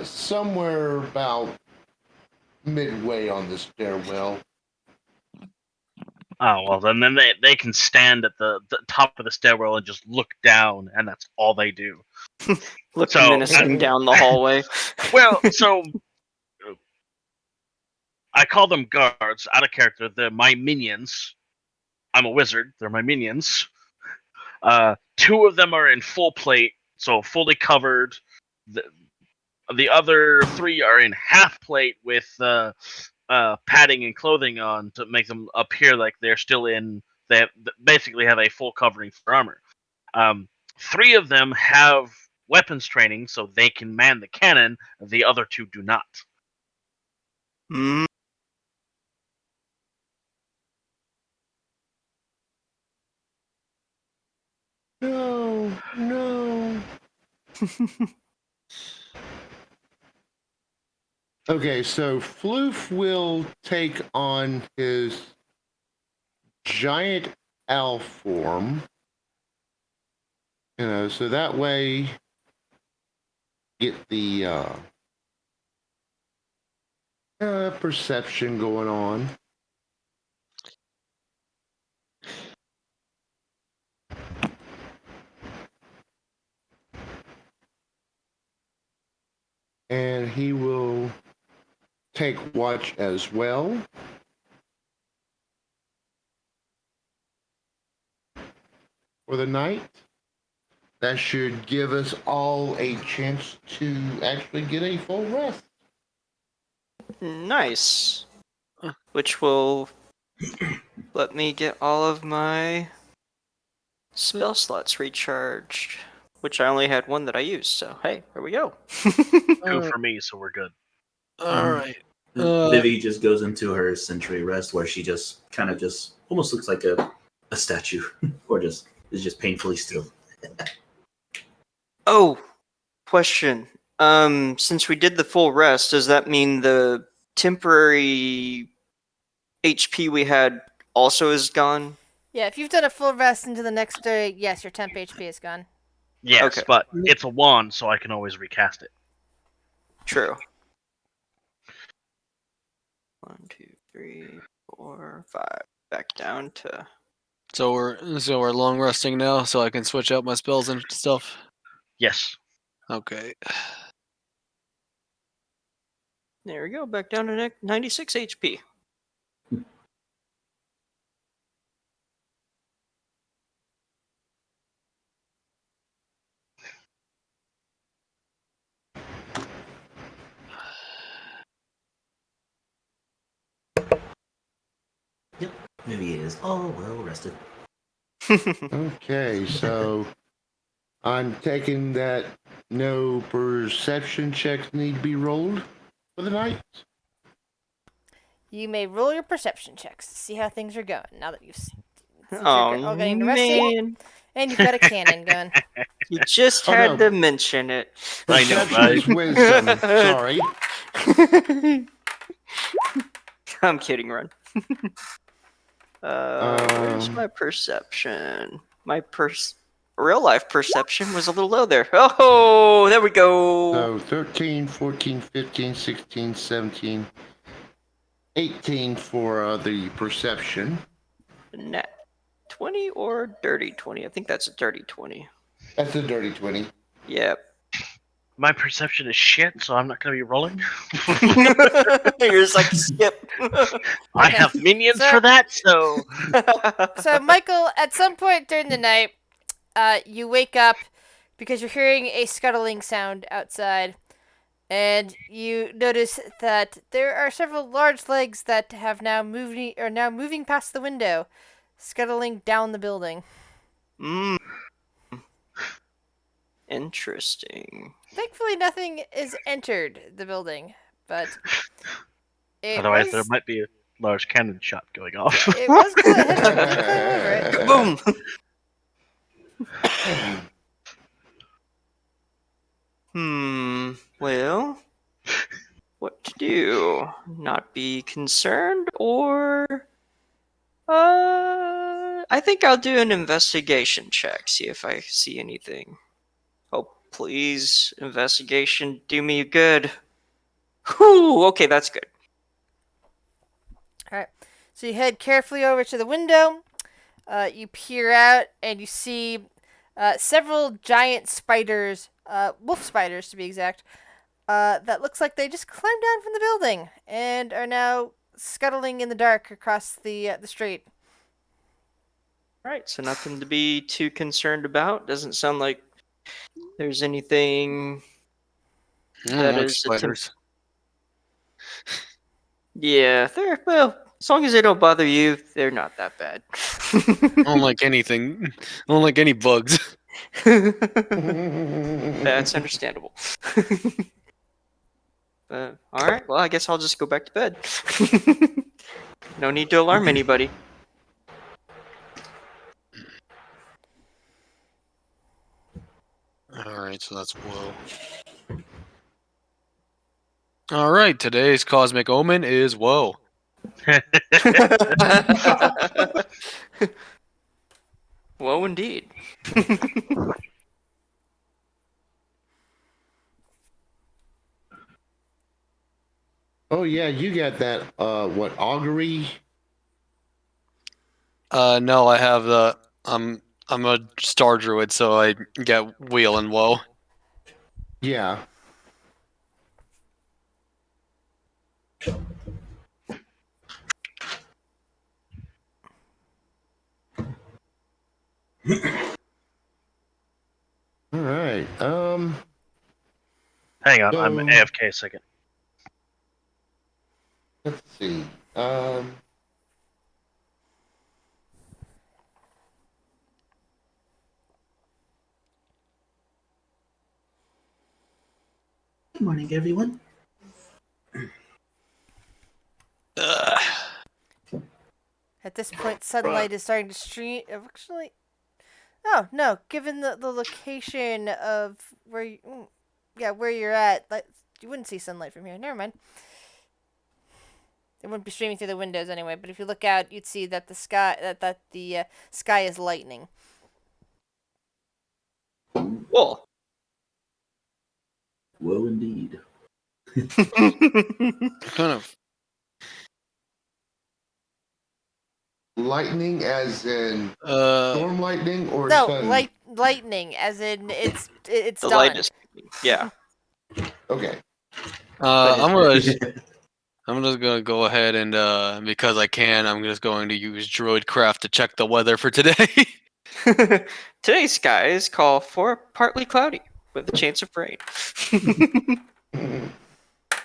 somewhere about midway on the stairwell. Oh well, then they can stand at the top of the stairwell and just look down, and that's all they do. Look So, menacing down the hallway. Well, so I call them guards out of character. They're my minions. I'm a wizard. They're my minions. Two of them are in full plate, so fully covered. The other three are in half plate with padding and clothing on to make them appear like they're still in. Basically have a full covering for armor. Three of them have weapons training, so they can man the cannon. The other two do not. Mm. No, no. Okay, so Floof will take on his giant owl form. So that way get the perception going on. And he will take watch as well. For the night. That should give us all a chance to actually get a full rest. Nice. Which will let me get all of my spell slots recharged. Which I only had one that I used, so hey, there we go. Two for me, so we're good. All right. Vivi just goes into her sentry rest where she just kind of just almost looks like a statue or just is just painfully still. Oh, question. Since we did the full rest, does that mean the temporary HP we had also is gone? Yeah, if you've done a full rest into the next day, yes, your temp HP is gone. Yes, Okay. but it's a wand, so I can always recast it. True. 1, 2, 3, 4, 5. Back down to. So we're long resting now, so I can switch out my spells and stuff. Yes. Okay. There we go. Back down to 96 HP. Yep, Vivi is all well rested. Okay, so I'm taking that no perception checks need to be rolled for the night. You may roll your perception checks to see how things are going now that since Oh, you're all getting to resting, man. and you've got a cannon going. You just Oh, had no. to mention it. I know, Perception right? is wisdom. Sorry. I'm kidding, Run. Where's Um, my perception? My real life perception was a little low there. Oh, there we go. So 13, 14, 15, 16, 17, 18 for the perception. Nat 20 or dirty 20? I think that's a dirty 20. That's a dirty 20. Yep. My perception is shit, so I'm not going to be rolling. You're just like, skip. I have minions So- for that, so So, Michael, at some point during the night, you wake up because you're hearing a scuttling sound outside, and you notice that there are several large legs that are now moving past the window, scuttling down the building. Mm. Interesting. Thankfully, nothing has entered the building, but otherwise there might be a large cannon shot going off. It was clear over it. Boom. Well, what to do? Not be concerned, or I think I'll do an investigation check. See if I see anything. Oh, please, investigation, do me good. Whew. Okay, that's good. All right. So you head carefully over to the window. You peer out and you see several giant spiders, wolf spiders to be exact, that looks like they just climbed down from the building and are now scuttling in the dark across the street. Right, so nothing to be too concerned about. Doesn't sound like there's anything I don't that like is spiders. Yeah, they're well, as long as they don't bother you, they're not that bad. I don't like anything. I don't like any bugs. That's understandable. All right, well, I guess I'll just go back to bed. No need to alarm anybody. Alright, so that's woe. Alright, today's cosmic omen is woe. Well, indeed. Oh yeah, you got that. What augury? No, I have the I'm a star druid, so I get wheel and woe. Yeah. All right. Hang on, I'm So- AFK a second. Let's see. Good morning, everyone. Ugh. At this point, sunlight is starting to stream. Actually, oh no! Given the location of where where you're at, like, you wouldn't see sunlight from here. Never mind. It wouldn't be streaming through the windows anyway. But if you look out, you'd see that the sky is lightning. Cool. Woe indeed. Kind of. Lightning, as in Uh, storm lightning, or No, sun? lightning, as in it's The done. light is. Yeah. Okay. I'm just gonna go ahead and because I can, I'm just going to use Druidcraft to check the weather for today. Today's skies call for partly cloudy with a chance of rain.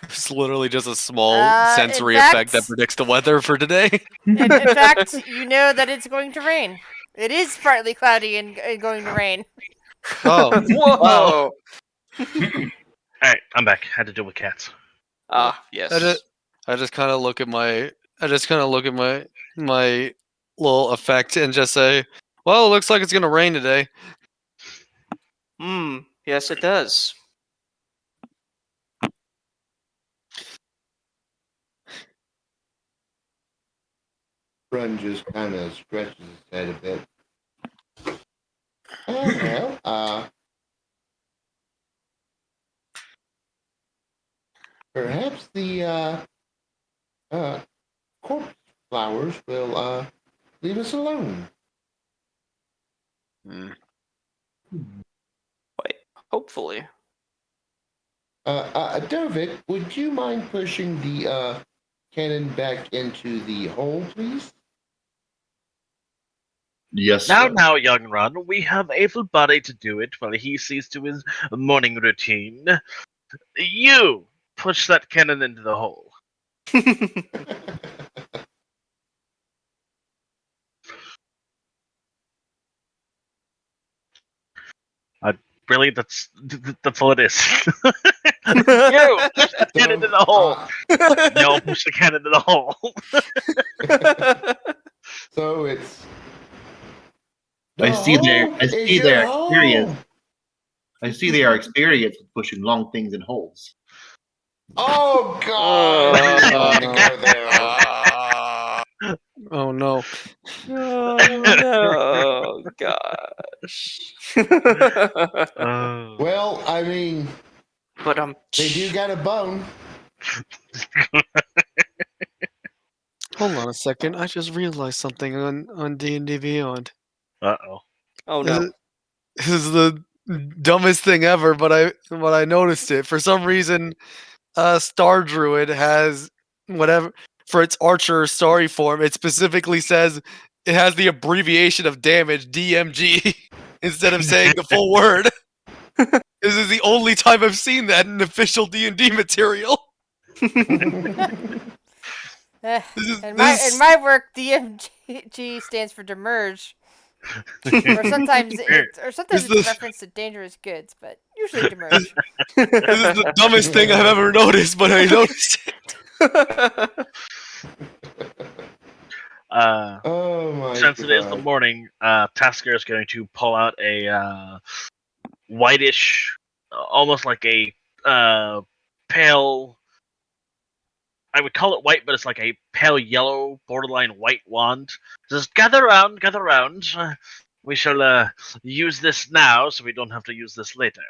It's literally just a small In sensory fact- effect that predicts the weather for today. In fact, you know that it's going to rain. It is partly cloudy and going to rain. Oh, Whoa! Alright, I'm back. Had to deal with cats. Ah, yes. I just kind of look at my my little effect and just say, "Well, it looks like it's gonna rain today." Yes, it does. Run just kind of stretches his head a bit. Oh, well, perhaps the corpse flowers will leave us alone. Hmm. Wait, hopefully. Dovik, would you mind pushing the cannon back into the hole, please? Yes. Now, sir. now, young Run, we have able body to do it while he sees to his morning routine. You push that cannon into the hole. Really, that's all it is. You push the cannon into the hole. No, push the cannon into the hole. So it's. I see their The hole is your experience. home. I see they are experienced with pushing long things in holes. Oh God! I didn't want to go there. Oh no! Oh, no, gosh. Well, I mean, But they do got a bone. Hold on a second. I just realized something on D&D Beyond. Uh-oh. Oh no. This is the dumbest thing ever, but I noticed it. For some reason, Star Druid has whatever for its archer starry form. It specifically says it has the abbreviation of damage DMG instead of saying the full word. This is the only time I've seen that in official D&D material. Eh, This is, in this my work, DMG stands for demerge, or sometimes This it's a is- reference to dangerous goods, but usually demerge. this is the dumbest thing I've ever noticed, but I noticed it. Oh my Since it is the god. morning, Tasker is going to pull out a whitish, almost like a pale. I would call it white, but it's like a pale yellow, borderline white wand. Just gather round, gather round. We shall use this now, so we don't have to use this later.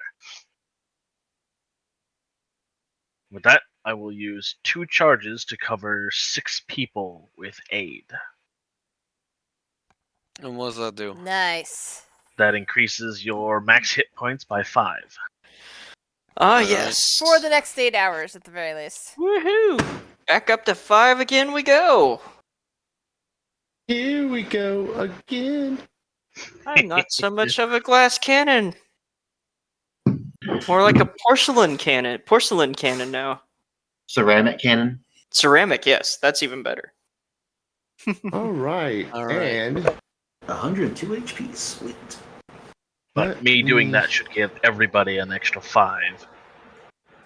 With that, I will use 2 charges to cover 6 people with aid. And what does that do? Nice. That increases your max hit points by 5. Ah, Alright. yes. For the next 8 hours, at the very least. Woohoo! Back up to 5 again we go. Here we go again. I'm not so much of a glass cannon. More like a porcelain cannon. Porcelain cannon now. Ceramic cannon. Ceramic, yes, that's even better. All right. All right. And 102 HP. Sweet. But Let me doing me- that should give everybody an extra 5.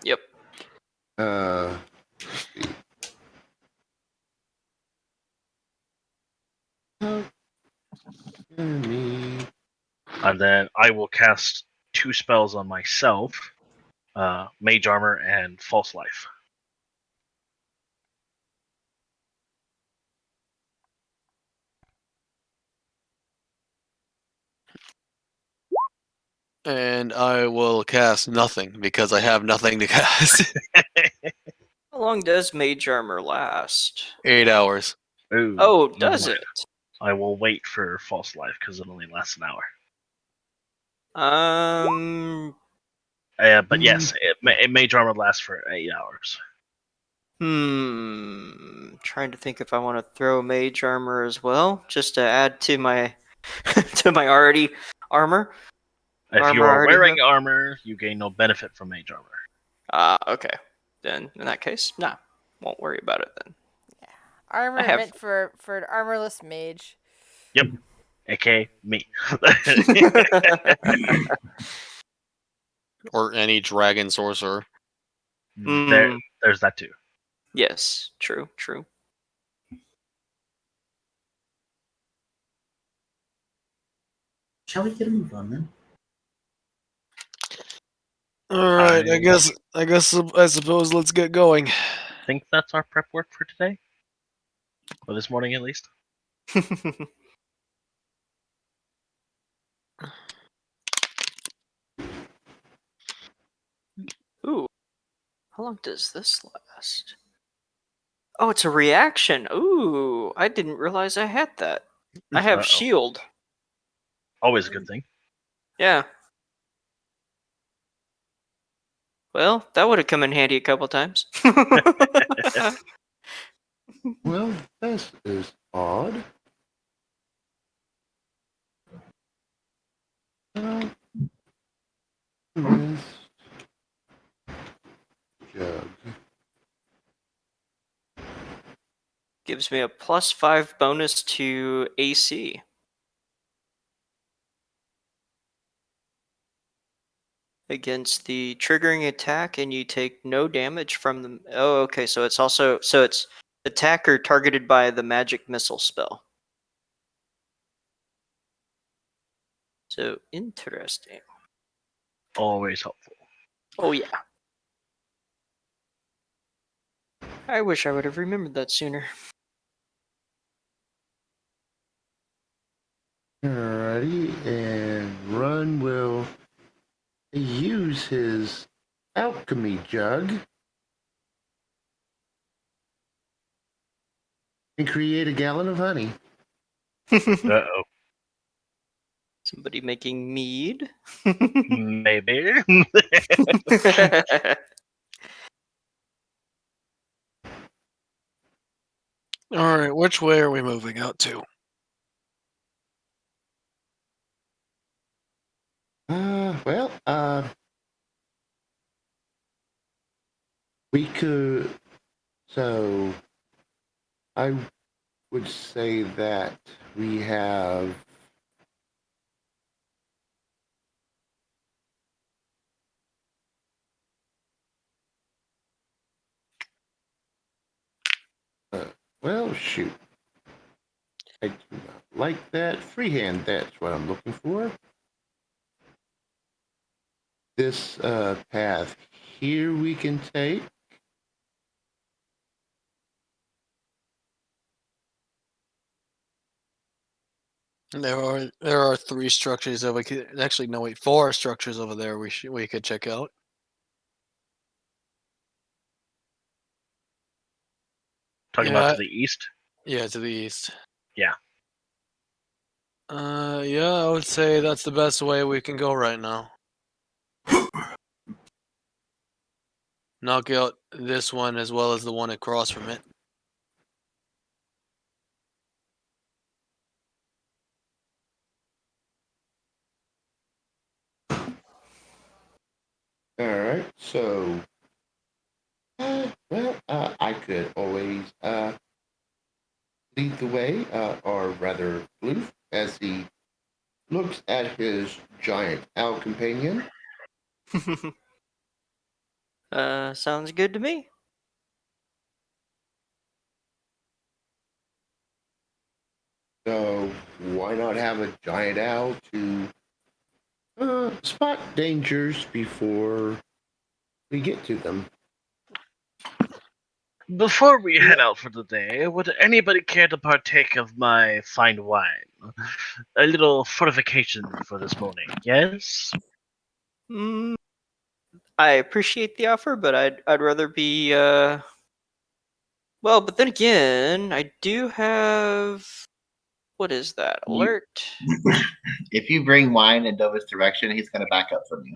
Yep. let's see. Me. And then I will cast 2 spells on myself. Mage Armor and False Life. And I will cast nothing because I have nothing to cast. How long does mage armor last? 8 hours. Ooh, Oh, never does mind. it? I will wait for False Life because it only lasts an hour. But yes, Mage Armor lasts for 8 hours. Trying to think if I want to throw mage armor as well, just to add to my to my already armor. If you Armor are already wearing armor, you gain no benefit from Mage Armor. Okay. Then in that case, nah, won't worry about it then. Armor I have- meant for an armorless mage. Yep, aka me. Or any dragon sorcerer. There's that too. Yes, true. Shall we get a move on then? Alright, I suppose let's get going. I think that's our prep work for today. Or this morning at least. Ooh, how long does this last? Oh, it's a reaction. Ooh, I didn't realize I had that. I have Uh-oh. shield. Always a good thing. Yeah. Well, that would have come in handy a couple times. Well, this is odd. This jug. Gives me a +5 bonus to AC. Against the triggering attack, and you take no damage from the. Oh, okay. So it's attacker targeted by the magic missile spell. So interesting. Always helpful. Oh yeah. I wish I would have remembered that sooner. Alrighty, and Run will use his alchemy jug and create a gallon of honey. Uh-oh. Somebody making mead? Maybe. All right, which way are we moving out to? Well, we could. So, I would say that we have. Well, shoot. I do not like that. Freehand, that's what I'm looking for. This path here we can take. There are 3 structures that we could actually no wait 4 structures over there we could check out. Talking about to the east? Yeah, to the east. Yeah. Yeah, I would say that's the best way we can go right now. Knock out this one as well as the one across from it. All right, so I could always lead the way, or rather, Bloof, as he looks at his giant owl companion. Sounds good to me. So why not have a giant owl to spot dangers before we get to them? Before we head out for the day, would anybody care to partake of my fine wine? A little fortification for this morning, yes? Mm, I appreciate the offer, but I'd rather be well, but then again, I do have what is that? You- Alert. If you bring wine in Dova's direction, he's going to back up from you.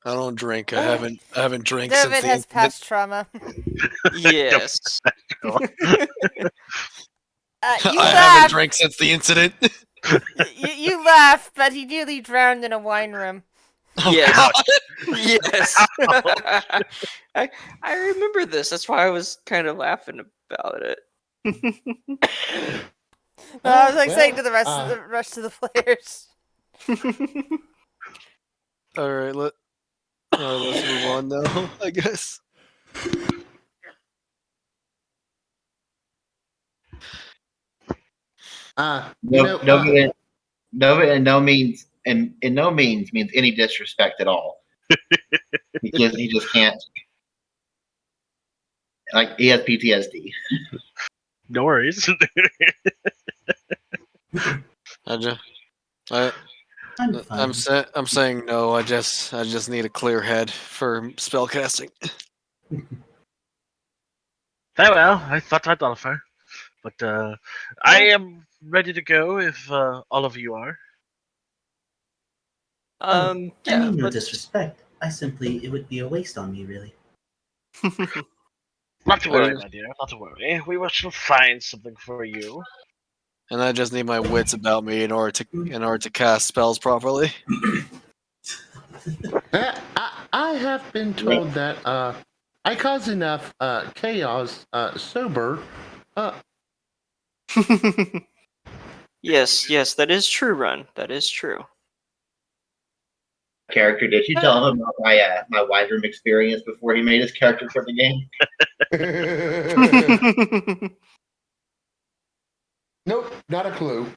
I don't drink. I haven't drank since David the has incident. past trauma. Yes. You I haven't laugh. drank since the incident. You laugh, but he nearly drowned in a wine room. Oh, Yes. God. Yes. I remember this. That's why I was kind of laughing about it. I was like Well, saying to the rest of the players. All right, let's move on now, I guess. Nova in no means means any disrespect at all. He just can't. Like he has PTSD. No worries. I'm saying no. I just need a clear head for spellcasting. Very well, I thought I'd offer. But I am ready to go if all of you are. Yeah. I mean, no let's- disrespect. It would be a waste on me, really. Not to worry, my dear, not to worry. We shall find something for you. And I just need my wits about me in order to cast spells properly. I have been told that I cause enough chaos sober. Yes, that is true, Run. That is true. Character, did you tell him about my wide room experience before he made his character for the game? Nope, not a clue.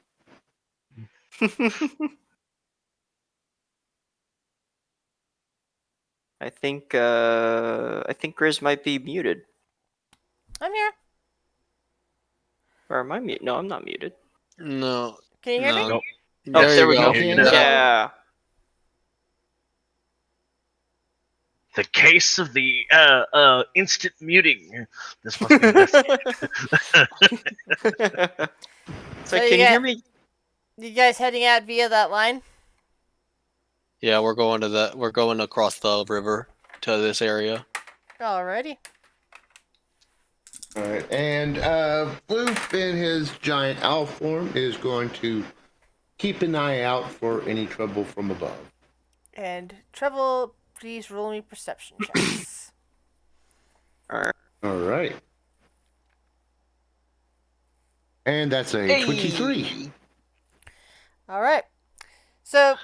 I think Grizz might be muted. I'm here. Or am I muted? No, I'm not muted. No. Can you hear me? Nope. Oh, there you we go. Here you go. Yeah. The case of the instant muting. This must be investigated. So can you hear me? You guys heading out via that line? Yeah, we're going across the river to this area. Alrighty. All right, and Floop in his giant owl form is going to keep an eye out for any trouble from above. And Trouble, please roll me perception checks. Alright. All right. And that's a 23. Alright. So,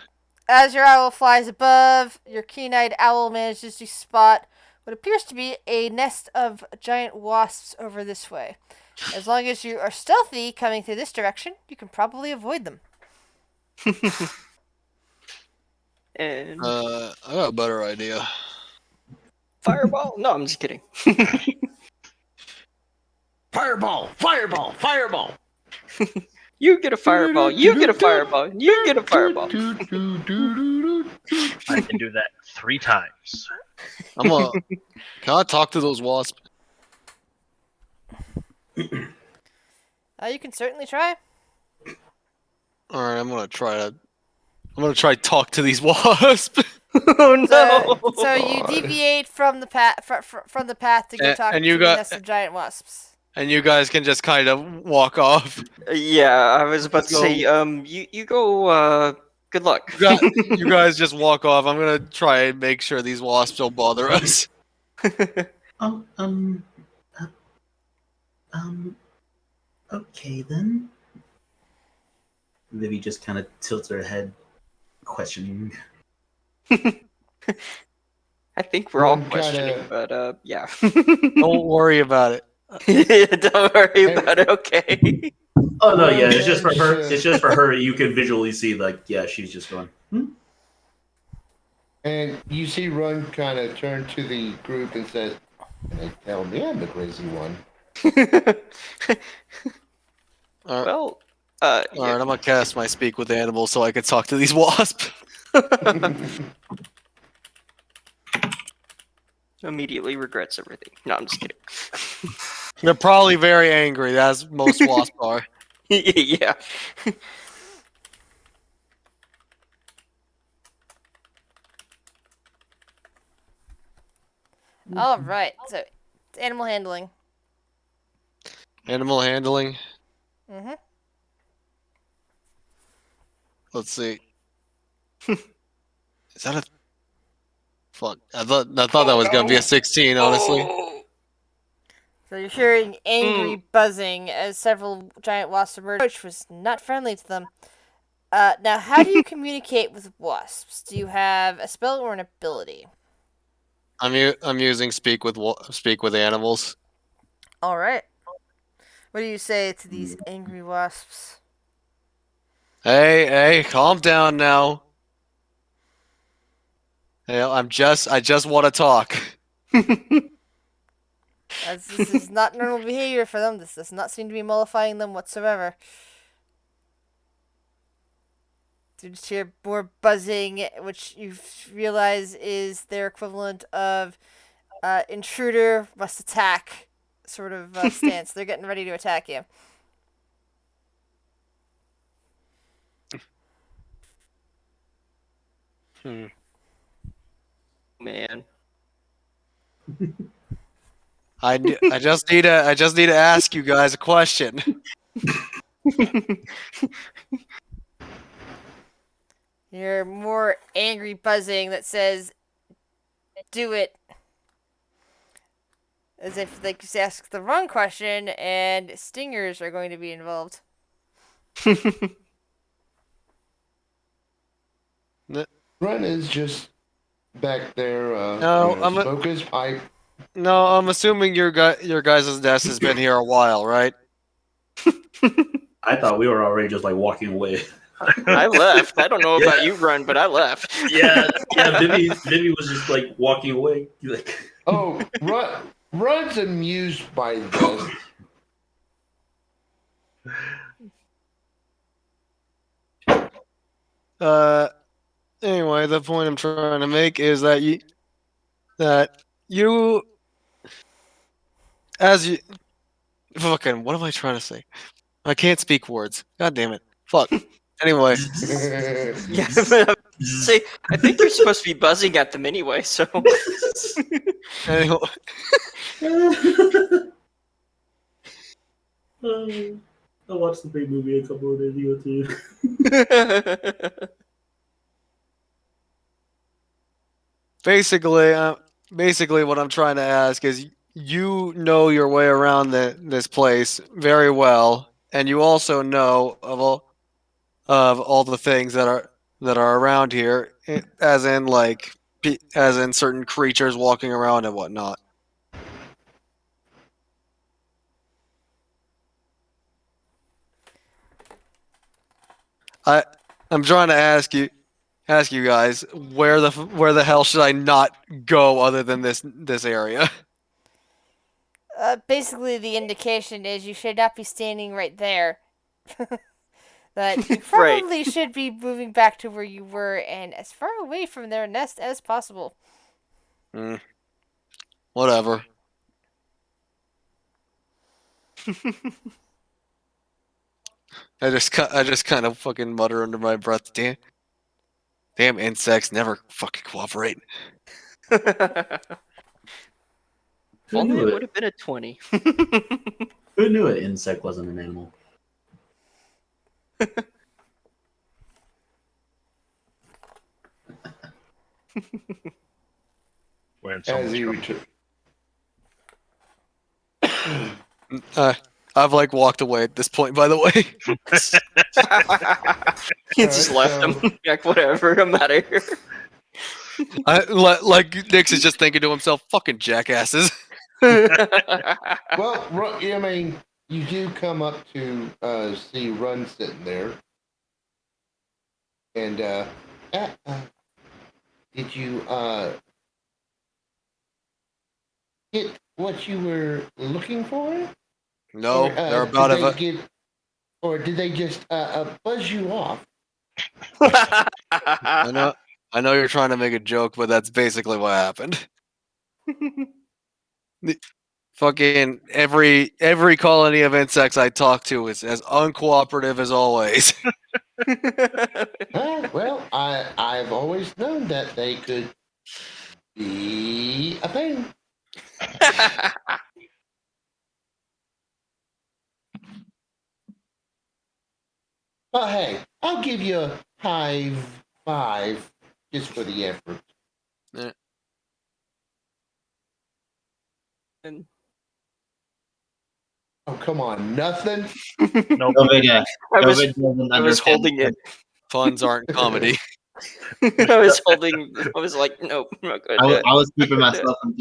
as your owl flies above, your keen-eyed owl manages to spot what appears to be a nest of giant wasps over this way. As long as you are stealthy coming through this direction, you can probably avoid them. And I got a better idea. fireball? No, I'm just kidding. Fireball! Fireball! Fireball! You get a fireball. You get a fireball. You get a fireball. I can do that 3 times. Can I talk to those wasps? You can certainly try. All right, I'm gonna try talk to these wasps. Oh no! So you deviate from the path from the path to go talk and to you the got- nest of giant wasps. And you guys can just kind of walk off. Yeah, I was about to Let's say, you go. Good luck. You guys just walk off. I'm gonna try and make sure these wasps don't bother us. Okay then. Vivi just kind of tilts her head, questioning. I think we're all One questioning, kinda- but yeah. Don't worry about it. Don't worry about it. Okay. Oh no, yeah, it's just for Well, her. It's just for her. You can visually see, like, yeah, she's just going. And you see Run kind of turn to the group and says, "They tell me I'm the crazy one." All right, Well, all right, I'm gonna cast my speak with animals so I can talk to these wasps. immediately regrets everything. No, I'm just kidding. They're probably very angry, as most wasps are. Yeah. All right. So, it's animal handling. Animal handling. Mm-hmm. Let's see. Is that a fuck? I thought that was gonna be a 16. Honestly, Oh. So you're hearing angry buzzing as several giant wasps emerge, which was not friendly to them. Now, how do you communicate with wasps? Do you have a spell or an ability? I'm using speak with animals. All right. What do you say to these angry wasps? Hey, calm down now. Hey, I just want to talk. As this is not normal behavior for them. This does not seem to be mollifying them whatsoever. You just hear more buzzing, which you realize is their equivalent of intruder must attack sort of stance. They're getting ready to attack you. Man. I just need to ask you guys a question. You're more angry buzzing that says, "Do it." As if they just asked the wrong question and stingers are going to be involved. Run is just back there. No, smoke his pipe. No, I'm assuming your guys' nest has been here a while, right? I thought we were already just like walking away. I left. I don't know about you, Run, but I left. Yeah. Vivi was just like walking away. Like, Oh, Run's amused by this. Anyway, the point I'm trying to make is that that you, as you, fucking, what am I trying to say? I can't speak words. God damn it. Fuck. Anyway, Yeah, say I think they're supposed to be buzzing at them anyway. So anyway, I watched the big movie a couple of days ago too. basically, what I'm trying to ask is, you know your way around this place very well, and you also know of all the things that are around here, as in like as in certain creatures walking around and whatnot. I I'm trying to ask you guys, where the hell should I not go other than this area? Basically, the indication is you should not be standing right there. That you probably should be moving back to where you were and as far away from their nest as possible. Whatever. I just kind of fucking mutter under my breath. Damn insects never fucking cooperate. if Who only knew it it? would have been a 20. Who knew an insect wasn't an animal? We're in so As much he trouble. I've like walked away at this point, by the way. You just left Alright, him. Like, whatever, I'm out of here. Like Nix is just thinking to himself, "Fucking jackasses." Well, I mean, you do come up to see Run sitting there, and did you get what you were looking for? No, Or, they're about did of they give, or did they just buzz you off? I know you're trying to make a joke, but that's basically what happened. Fucking every colony of insects I talk to is as uncooperative as always. Well, I've always known that they could be a pain. But hey, I'll give you a high five just for the effort. And- Oh, come on, nothing? Nope. David, I was David doesn't I was understand holding it. Puns aren't comedy. I was holding. I was like, nope, I'm not gonna do it. I was keeping myself from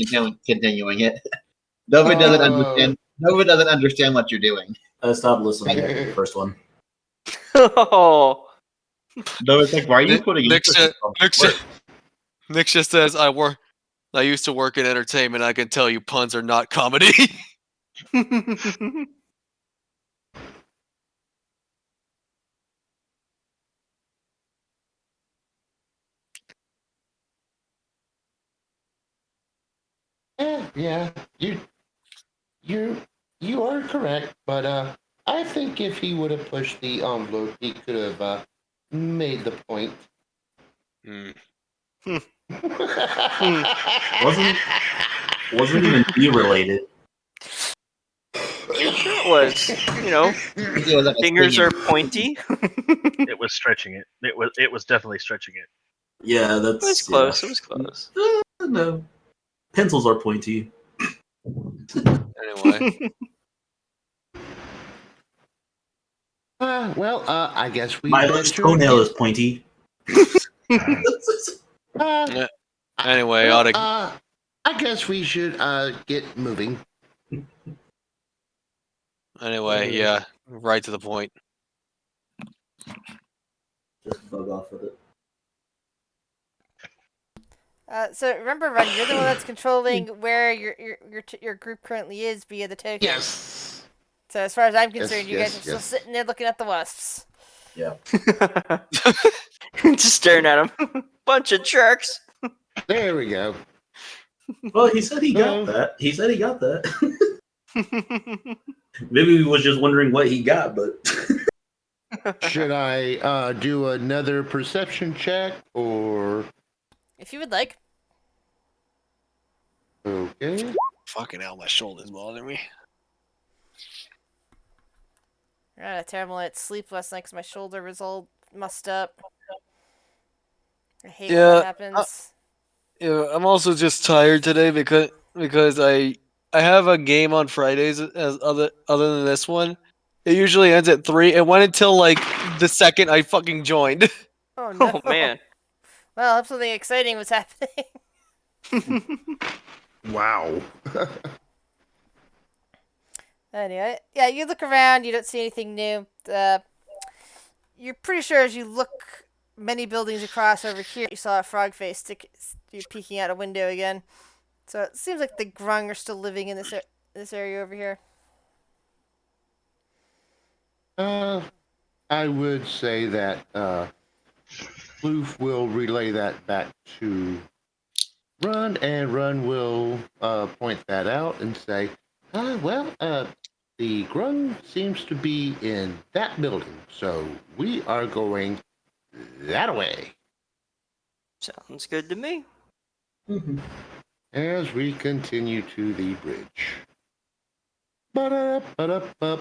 continuing it. David doesn't understand. David doesn't understand what you're doing. I stopped listening after the first one. Oh, David's like, why are you Nick- putting Nick emphasis on this word? Nick just says, I used to work in entertainment. I can tell you puns are not comedy." Yeah, you are correct, but I think if he would have pushed the envelope, he could have made the point. Hmm. Wasn't even bee related. it was. You know, It was like a fingers stinging- are pointy. It was stretching it. It was definitely stretching it. Yeah, It that's was close. Yeah. It was close. No, pencils are pointy. Anyway, Well, I guess we. My left toenail is pointy. anyway, I guess we should get moving. yeah, right to the point. Just bug off with it. So remember, Run, you're the one that's controlling where your group currently is via the token. Yes. So as far as I'm concerned, you guys yes, are still yes. sitting there looking at the wasps. Yeah. Just staring at him. Bunch of jerks. There we go. Well, he said he got that. He said he got that. Maybe he was just wondering what he got, but Should I do another perception check or If you would like. okay? Fucking hell, my shoulder's bothering me. I had a terrible night's sleep last night because my shoulder was all mussed up. I hate when that happens. Yeah, I'm also just tired today because I have a game on Fridays as other than this one. It usually ends at 3. It went until like the second I fucking joined. Oh no. Oh man. Well, I hope something exciting was happening. Wow. Anyway, yeah, you look around, you don't see anything new. You're pretty sure as you look many buildings across over here, you saw a frog face you're peeking out a window again. So it seems like the Grung are still living in this area over here. I would say that Floof will relay that back to Run, and Run will point that out and say, the Grung seems to be in that building, so we are going that way. Sounds good to me. As we continue to the bridge. Ba-da, ba-da, ba.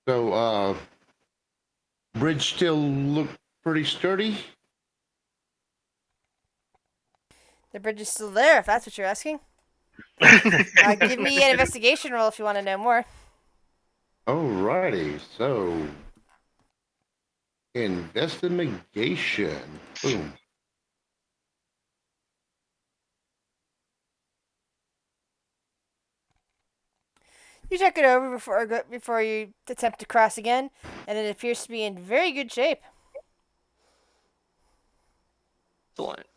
So, bridge still look pretty sturdy? The bridge is still there, if that's what you're asking. Give me an investigation roll if you want to know more. Alrighty, so investigation. Boom. You check it over before you attempt to cross again, and it appears to be in very good shape. Excellent.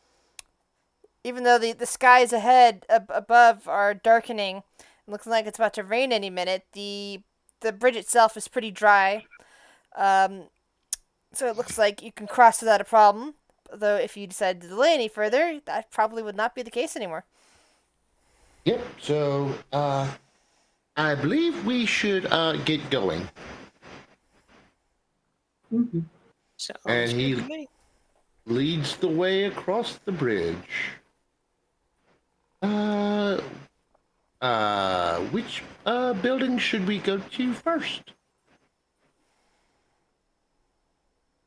Even though the skies ahead above are darkening, it looks like it's about to rain any minute. The bridge itself is pretty dry, so it looks like you can cross without a problem. Though if you decide to delay any further, that probably would not be the case anymore. Yep, so I believe we should get going. Sounds And good he to me. leads the way across the bridge. Which building should we go to first?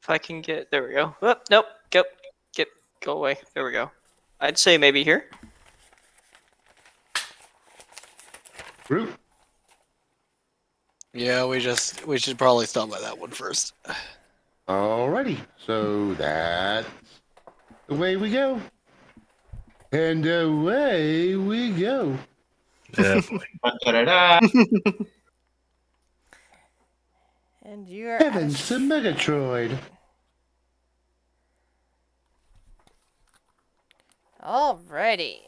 If I can get, there we go. Oh, nope, go away. There we go. I'd say maybe here. Group? Yeah, we should probably stop by that one first. Alrighty, so that's the way we go. And away we go. yeah, Da-da-da. And you are Heavens to Megatroid. Alrighty.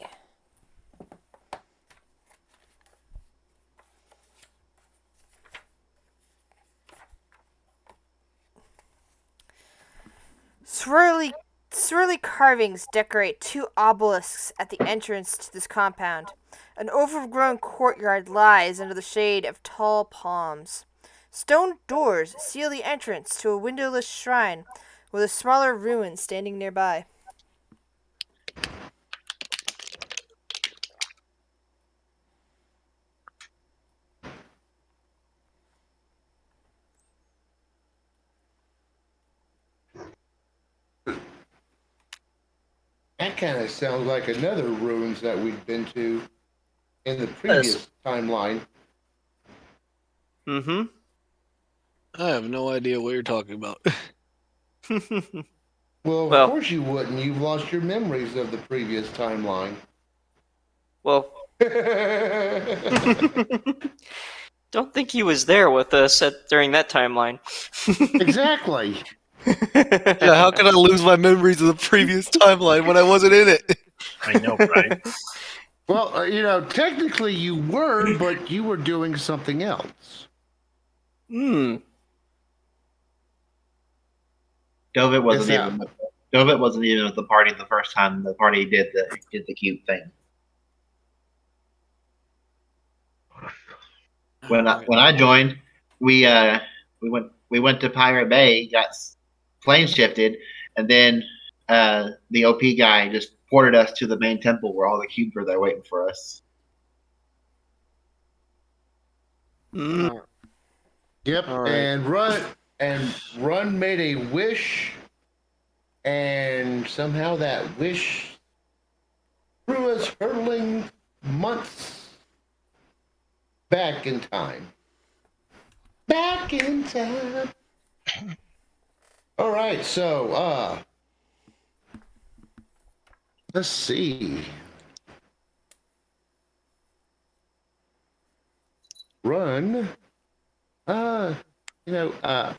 Swirly carvings decorate 2 obelisks at the entrance to this compound. An overgrown courtyard lies under the shade of tall palms. Stone doors seal the entrance to a windowless shrine with a smaller ruin standing nearby. That kind of sounds like another ruins that we've been to in the previous timeline. Mm-hmm. I have no idea what you're talking about. Well, Well- of course you wouldn't. You've lost your memories of the previous timeline. Well, don't think he was there with us during that timeline. Exactly. Yeah, how can I lose my memories of the previous timeline when I wasn't in it? I know, right? Well, technically you were, but you were doing something else. Hmm. Dovit wasn't Yes, even. Dovit wasn't even with the party the first time the party did the cube thing. When I joined, we went to Pirate Bay, got plane shifted, and then the OP guy just ported us to the main temple where all the cubes were there waiting for us. Mm, Yep, All right. and Run made a wish, and somehow that wish threw us hurtling months back in time. Back in time. All right, so let's see. Run.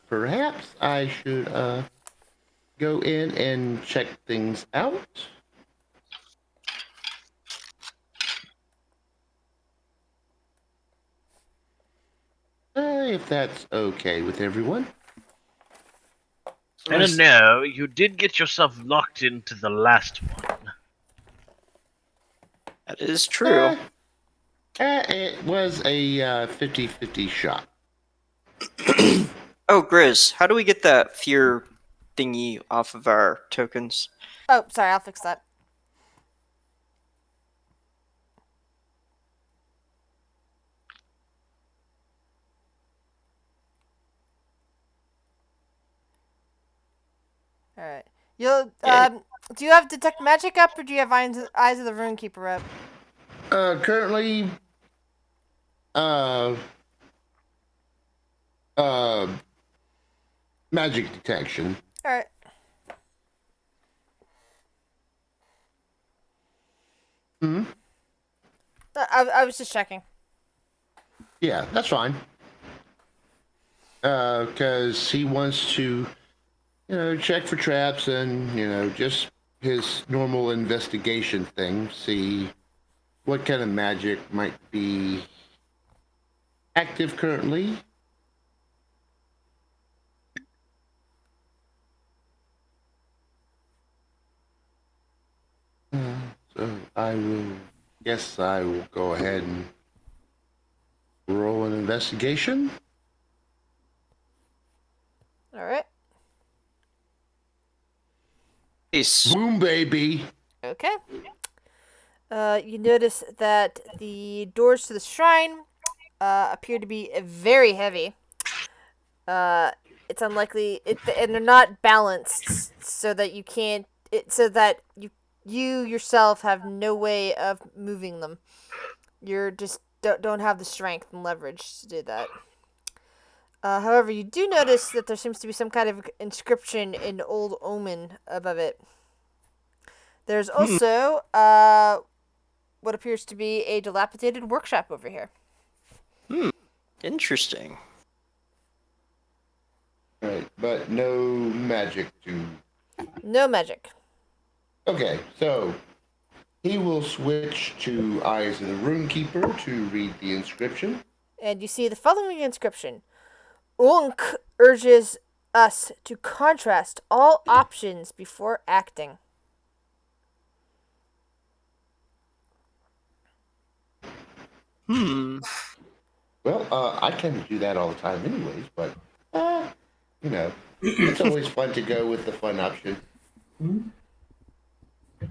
Perhaps I should go in and check things out. If that's okay with everyone. I don't know. You did get yourself locked into the last one. That is true. It was a 50-50 shot. Oh, Grizz, how do we get that fear thingy off of our tokens? Oh, sorry, I'll fix that. All right. You'll do you have detect magic up, or do you have eyes of the runekeeper up? Currently, magic detection. All right. Hmm. I was just checking. Yeah, that's fine. Because he wants to, check for traps and, just his normal investigation thing, see what kind of magic might be active currently. So I will go ahead and roll an investigation. All right. Peace. Boom, baby. Okay. You notice that the doors to the shrine appear to be very heavy. It's unlikely, and they're not balanced, so that you can't. So that you yourself have no way of moving them. You're just don't have the strength and leverage to do that. However, you do notice that there seems to be some kind of inscription in Old Omen above it. There's also what appears to be a dilapidated workshop over here. Interesting. Right, but no magic to. No magic. Okay, so he will switch to Eyes of the Runekeeper to read the inscription. And you see the following inscription. Unk urges us to contrast all options before acting. Hmm. Well, I tend to do that all the time anyways, but, it's always fun to go with the fun option.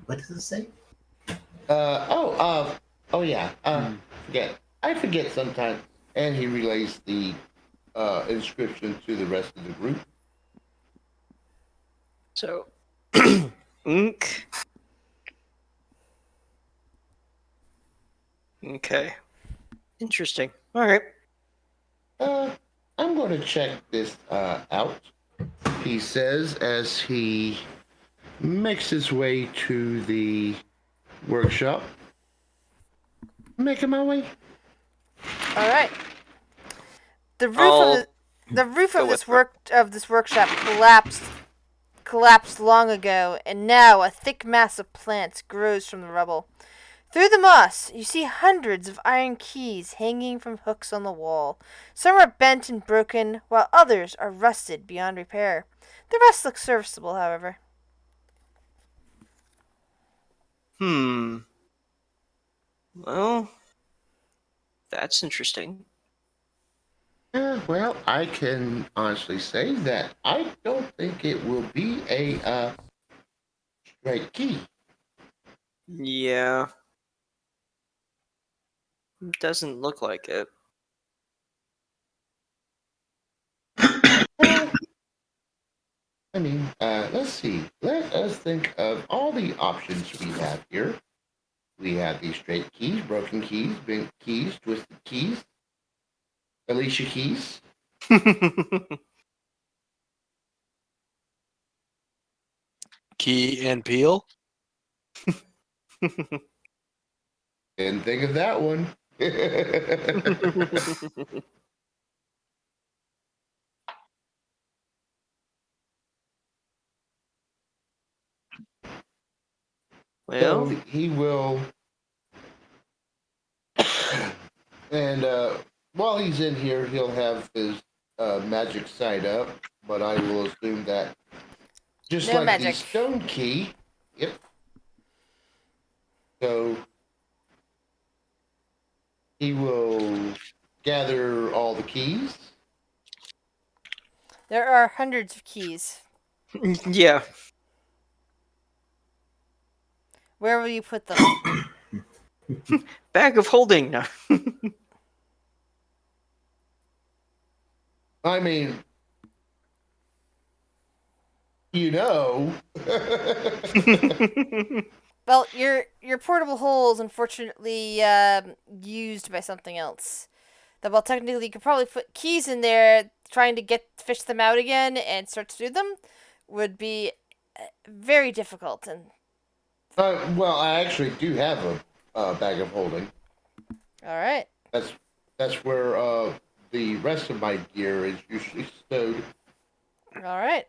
What does it say? Yeah, I forget sometimes. And he relays the inscription to the rest of the group. So, ink. Okay. Interesting. All right. I'm going to check this out, he says as he makes his way to the workshop. Making my way. All right. The roof I'll of the roof go of this with workshop collapsed long ago, and now a thick mass of plants grows from the rubble. Through the moss, you see hundreds of iron keys hanging from hooks on the wall. Some are bent and broken, while others are rusted beyond repair. The rest look serviceable, however. Well, that's interesting. Well, I can honestly say that I don't think it will be a straight key. Yeah. Doesn't look like it. Well, I mean, let's see. Let us think of all the options we have here. We have these straight keys, broken keys, bent keys, twisted keys, Alicia keys. Key and Peel. Didn't think of that one. Well, So he will, and while he's in here, he'll have his magic side up. But I will assume that just No like magic. the stone key, yep. So he will gather all the keys. There are hundreds of keys. yeah. Where will you put them? Bag of holding. No. I mean, you know. Well, your portable hole is unfortunately used by something else. That while technically you could probably put keys in there, trying to fish them out again and start to do them would be very difficult. And Well, I actually do have a bag of holding. all right, That's where the rest of my gear is usually stowed. all right.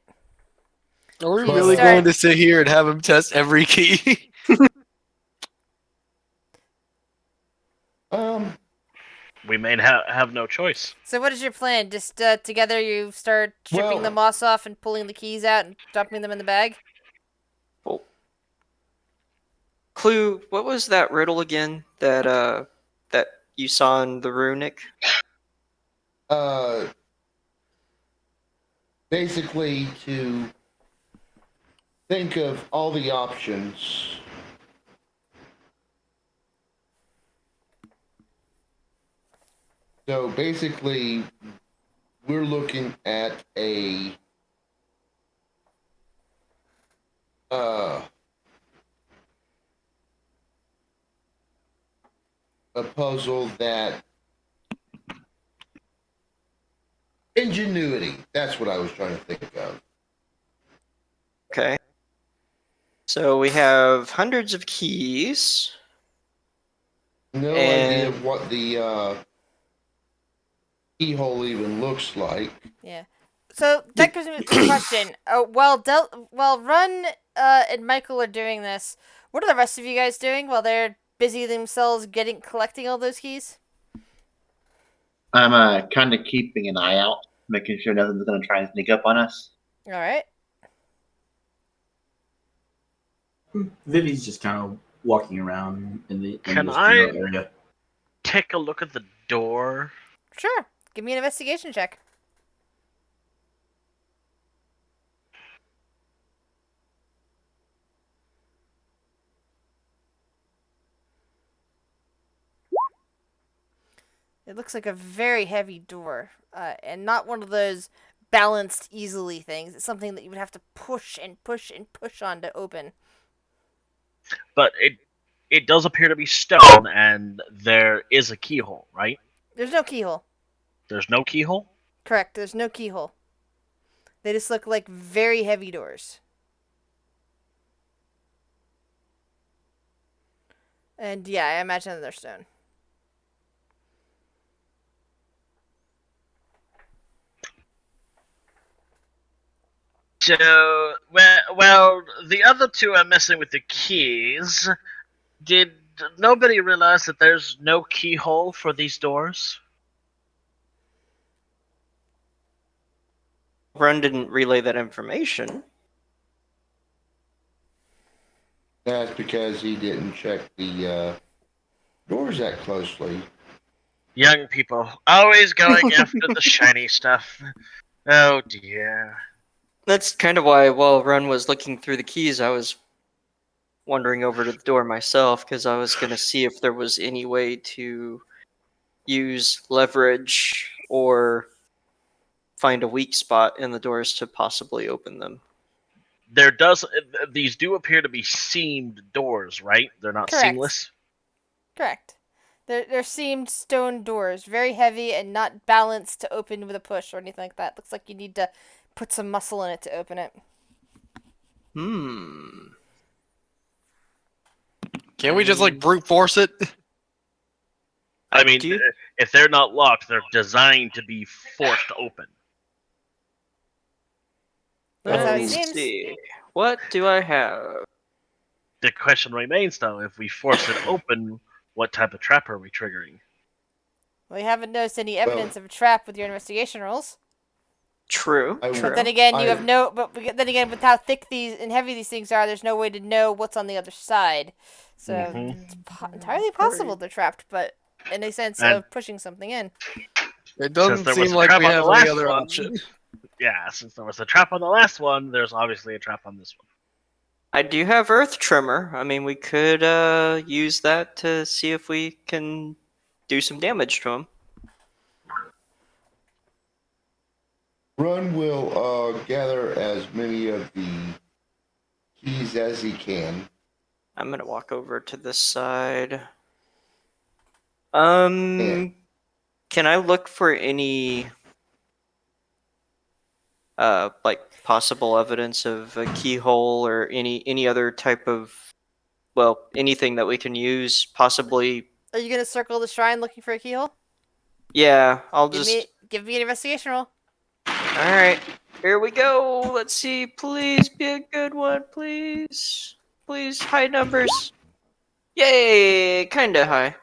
Are we But, really start- going to sit here and have him test every key? We may have no choice. So what is your plan? Just together you start stripping Well- the moss off and pulling the keys out and dumping them in the bag? Well, Clue, what was that riddle again that you saw in the runic? Basically to think of all the options. So basically, we're looking at a puzzle that ingenuity. That's what I was trying to think of. Okay. So we have hundreds of keys. No idea And- what the keyhole even looks like. Yeah. So that gives me a question. While Run and Michael are doing this, what are the rest of you guys doing while they're busy themselves collecting all those keys? I'm kind of keeping an eye out, making sure nothing's going to try and sneak up on us. All right. Vivi's just kind of walking around in the Can this I- general area. Take a look at the door. Sure. Give me an investigation check. It looks like a very heavy door, and not one of those balanced easily things. It's something that you would have to push and push and push on to open. But it does appear to be stone, and there is a keyhole, right? There's no keyhole. There's no keyhole? Correct. There's no keyhole. They just look like very heavy doors. And yeah, I imagine they're stone. So, well, the other two are messing with the keys. Did nobody realized that there's no keyhole for these doors? Run didn't relay that information. That's because he didn't check the doors that closely. Young people, always going after the shiny stuff. Oh dear. That's kind of why, while Run was looking through the keys, I was wandering over to the door myself, because I was going to see if there was any way to use leverage or find a weak spot in the doors to possibly open them. These do appear to be seamed doors, right? They're not Correct. seamless. Correct. They're seamed stone doors, very heavy and not balanced to open with a push or anything like that. Looks like you need to put some muscle in it to open it. Can't we just like brute force it? I mean, do- if they're not locked, they're designed to be forced open. That's how it Let's seems. see. What do I have? The question remains, though, if we force it open, what type of trap are we triggering? We haven't noticed any evidence of a trap with your investigation rolls. True. I- True. But then again, you I- have no. But then again, with how thick these and heavy these things are, there's no way to know what's on the other side. So Mhm. it's entirely possible they're trapped, but in a sense And- of pushing something in. It doesn't there was seem a like trap we on the have any last other one. option. Yeah, since there was a trap on the last one, there's obviously a trap on this one. I do have Earth Tremor. I mean, we could use that to see if we can do some damage to him. Run will gather as many of the keys as he can. I'm gonna walk over to this side. Yeah. Can I look for any like possible evidence of a keyhole or any other type of, well, anything that we can use? Possibly. Are you gonna circle the shrine looking for a keyhole? Yeah, I'll Give just. me an investigation roll. All right, here we go. Let's see. Please be a good one, please. Please, high numbers. Yay, kinda high.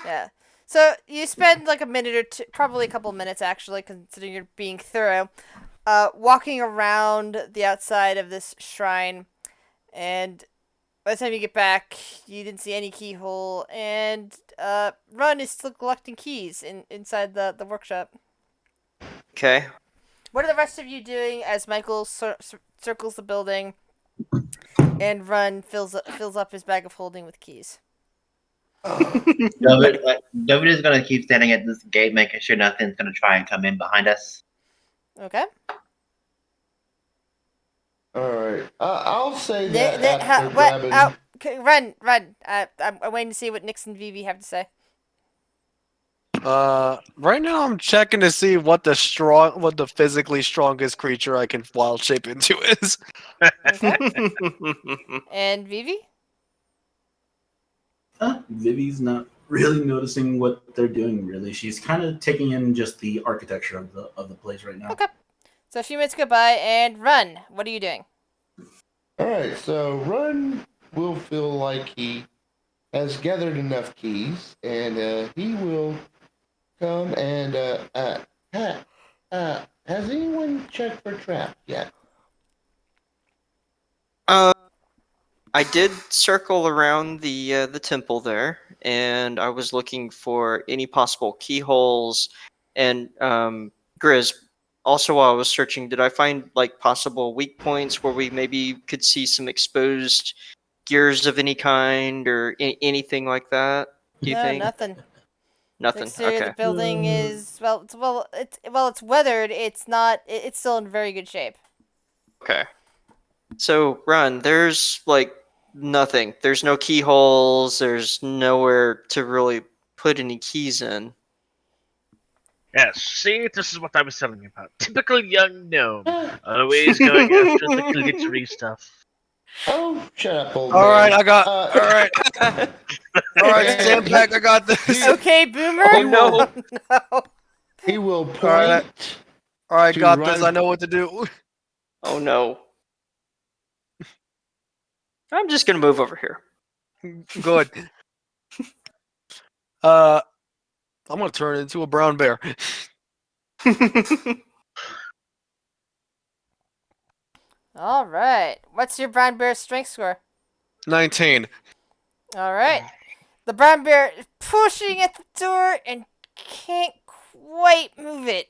Yeah. So you spend like a minute or two, probably a couple minutes actually, considering you're being thorough, walking around the outside of this shrine, and by the time you get back, you didn't see any keyhole, and Run is still collecting keys inside the workshop. Okay. What are the rest of you doing as Michael circles the building, and Run fills up his bag of holding with keys? David is gonna keep standing at this gate, making sure nothing's gonna try and come in behind us. Okay. All right. I'll say that after What? grabbing. Run. I'm waiting to see what Nix and Vivi have to say. Right now I'm checking to see what the physically strongest creature I can wild shape into is. Okay. And Vivi? Vivi's not really noticing what they're doing. Really, she's kind of taking in just the architecture of the place right now. Okay. So a few minutes go by, and Run. What are you doing? All right. So Run will feel like he has gathered enough keys, and he will come and has anyone checked for trap yet? I did circle around the temple there, and I was looking for any possible keyholes. And Grizz, also while I was searching, did I find like possible weak points where we maybe could see some exposed gears of any kind or anything like that? Do you No, think? nothing. Nothing. The exterior of Okay. the building is it's weathered. It's not. It's still in very good shape. Okay. So, Run, there's like nothing. There's no keyholes. There's nowhere to really put any keys in. Yes, see, this is what I was telling you about. Typical young gnome. Always going after the glittery stuff. Oh, shut up, old All man. right, I got. Uh, All right, all right, Yeah. Sandpack, I got this. Okay, Boomer. Oh, no. No. He will point. right. All right, To got this. run- I know what to do. Oh no. I'm just gonna move over here. Good. I'm gonna turn it into a brown bear. All right. What's your brown bear's strength score? 19. All right. The brown bear is pushing at the door and can't quite move it.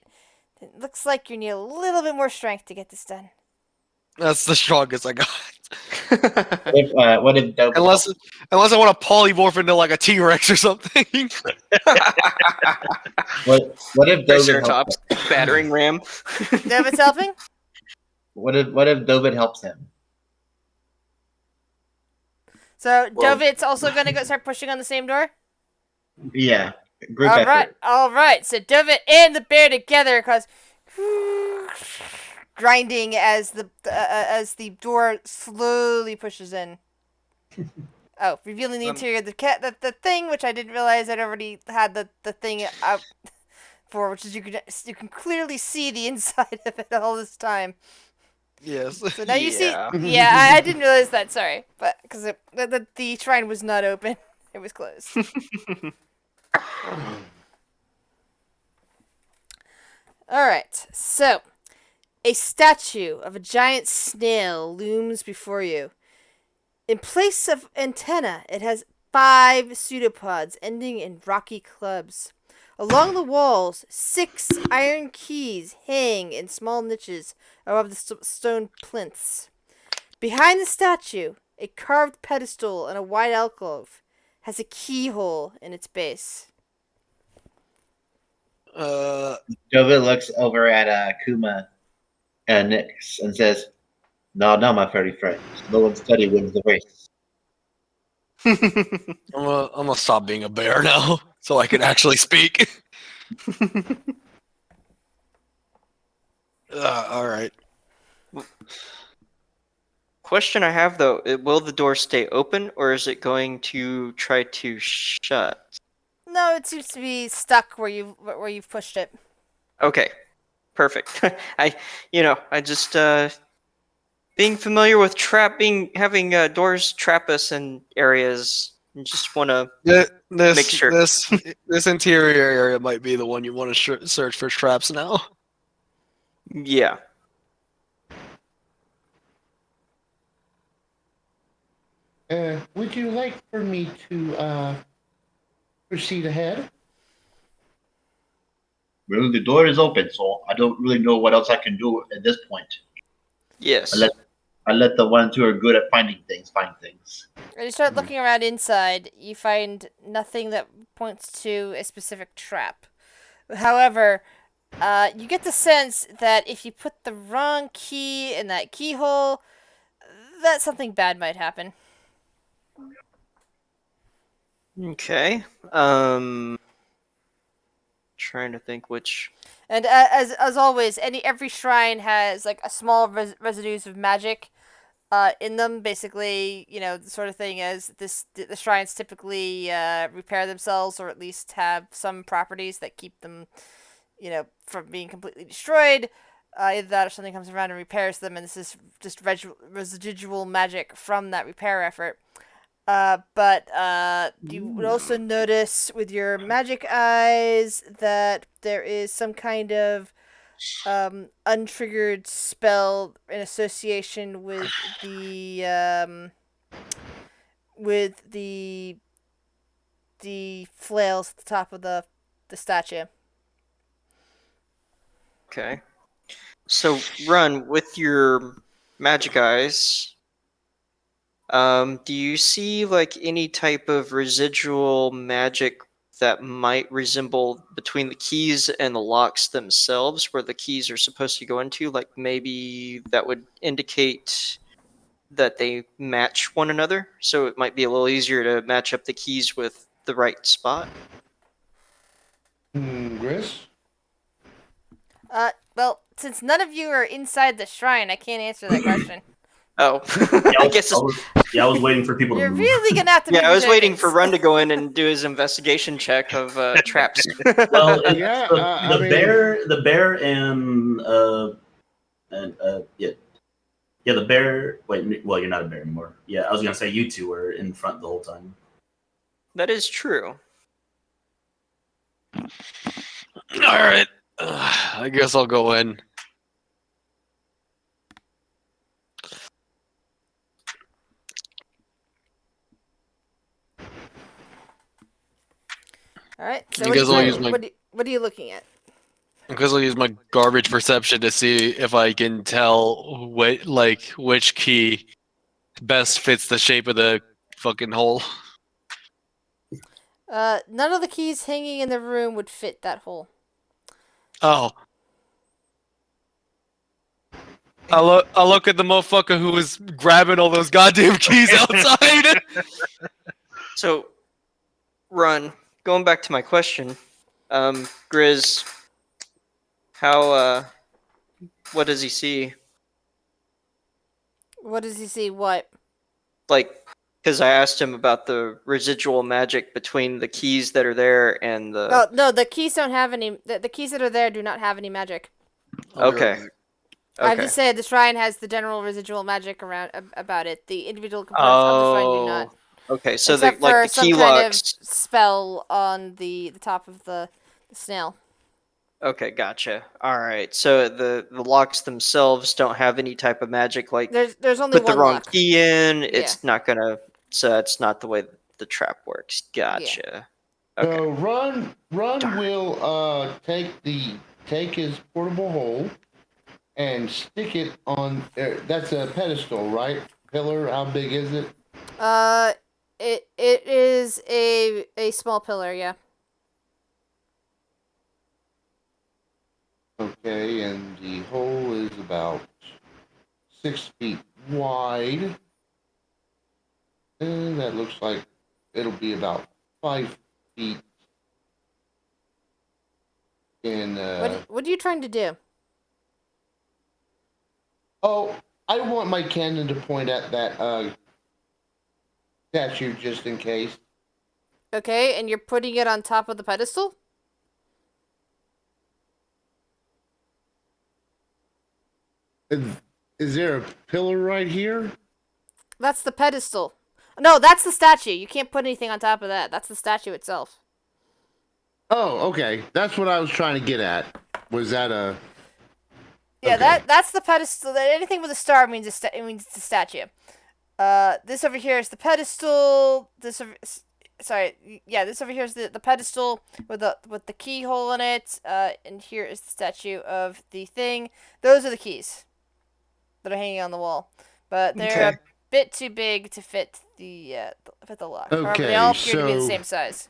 It looks like you need a little bit more strength to get this done. That's the strongest I got. What if Dope Unless I want to polymorph into like a T-Rex or something. what if Dovid helps Triceratops, him? battering ram. David's helping? What if Dovid helps him? So Well- David's also going to go start pushing on the same door? Yeah, group All effort. right, all right. So David and the bear together cause grinding as the door slowly pushes in. Oh, revealing the interior of the thing, which I didn't realize I'd already had the thing up for, which is you can clearly see the inside of it all this time. Yes. So now you see. Yeah. Yeah, I didn't realize that. Sorry, but because the shrine was not open, it was closed. All right, so a statue of a giant snail looms before you. In place of antenna, it has 5 pseudopods ending in rocky clubs. Along the walls, 6 iron keys hang in small niches above the stone plinths. Behind the statue, a carved pedestal and a wide alcove has a keyhole in its base. Dovid looks over at Kuma and Nix and says, "No, my furry friends. No one study wins the race." I'm gonna stop being a bear now, so I can actually speak. All right. Question I have though: will the door stay open, or is it going to try to shut? No, it seems to be stuck where you've pushed it. Okay, perfect. I just being familiar with having doors trap us in areas. I just want to make sure. This interior area might be the one you want to search for traps now. Yeah. Would you like for me to proceed ahead? Well, the door is open, so I don't really know what else I can do at this point. Yes. I let the ones who are good at finding things find things. When you start looking around inside, you find nothing that points to a specific trap. However, you get the sense that if you put the wrong key in that keyhole, that something bad might happen. Okay. Trying to think which. And as always, every shrine has like a small residues of magic in them. Basically, the sort of thing is the shrines typically repair themselves, or at least have some properties that keep them, from being completely destroyed. Either that or something comes around and repairs them, and this is just residual magic from that repair effort. But you would also notice with your magic eyes that there is some kind of untriggered spell in association with the flails at the top of the statue. Okay. So, Run, with your magic eyes, do you see like any type of residual magic that might resemble between the keys and the locks themselves, where the keys are supposed to go into? Like maybe that would indicate that they match one another, so it might be a little easier to match up the keys with the right spot. Gris? Well, since none of you are inside the shrine, I can't answer that question. Oh, Yeah, I guess. I was waiting for people You're to move. really gonna have to. Yeah, move I was your waiting for tokens. Run to go in and do his investigation check of traps. Well, Yeah, the bear, and the bear. Wait, well, you're not a bear anymore. Yeah, I was gonna say you two were in front the whole time. That is true. All right. I guess I'll go in. All right. So I what, are you guess I'll trying, use my. what are you looking at? I guess I'll use my garbage perception to see if I can tell which key best fits the shape of the fucking hole. None of the keys hanging in the room would fit that hole. Oh. I look at the motherfucker who was grabbing all those goddamn keys outside. So, Run. Going back to my question, Grizz, how what does he see? What does he see? What? Like, because I asked him about the residual magic between the keys that are there and the. Oh no, the keys don't have any. The keys that are there do not have any magic. Okay. I've Okay. just said the shrine has the general residual magic around about it. The individual components of the shrine do not. Okay. So Except like for the some key kind of locks. spell on the top of the snail. Okay, gotcha. All right. So the locks themselves don't have any type of magic. Like, There's only put the one wrong lock. key in, Yeah. it's not gonna. So it's not the way the trap works. Gotcha. Okay. So Run Darn. will take his portable hole and stick it on. That's a pedestal, right? Pillar. How big is it? It is a small pillar. Yeah. Okay, and the hole is about 6 feet wide. And that looks like it'll be about 5 feet in. What are you trying to do? Oh, I want my cannon to point at that statue just in case. Okay, and you're putting it on top of the pedestal? Is there a pillar right here? That's the pedestal. No, that's the statue. You can't put anything on top of that. That's the statue itself. Oh, okay. That's what I was trying to get at. Was that a? Yeah, Okay. that's the pedestal. Anything with a star means it means it's a statue. This over here is the pedestal. This over here is the pedestal with the keyhole in it. And here is the statue of the thing. Those are the keys that are hanging on the wall, but they're a bit too big to fit the lock. However, they all appear to be the same size.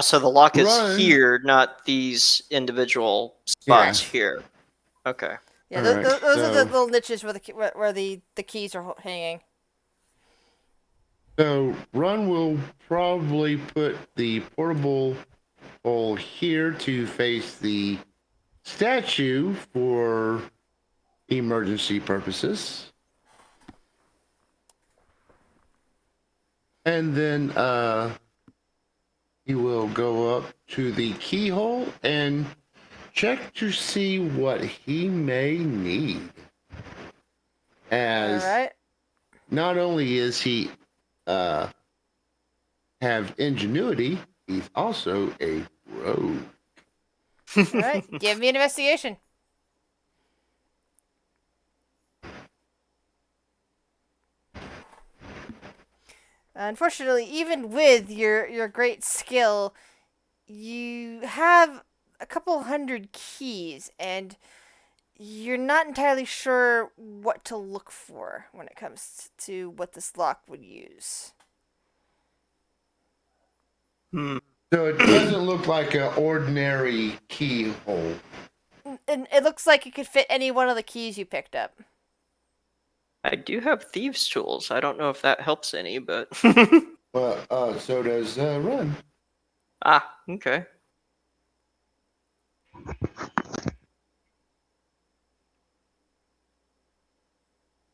So the lock is Run. here, not these individual spots here. Okay. Yeah, Alright, those are the so- little niches where the keys are hanging. So Run will probably put the portable hole here to face the statue for emergency purposes. And then he will go up to the keyhole and check to see what he may need. As All right. not only is he have ingenuity, he's also a rogue. All right. Give me an investigation. Unfortunately, even with your great skill, you have a couple hundred keys, and you're not entirely sure what to look for when it comes to what this lock would use. Hmm. So it doesn't look like an ordinary keyhole. And it looks like it could fit any one of the keys you picked up. I do have thieves' tools. I don't know if that helps any, but. But so does Run. Okay.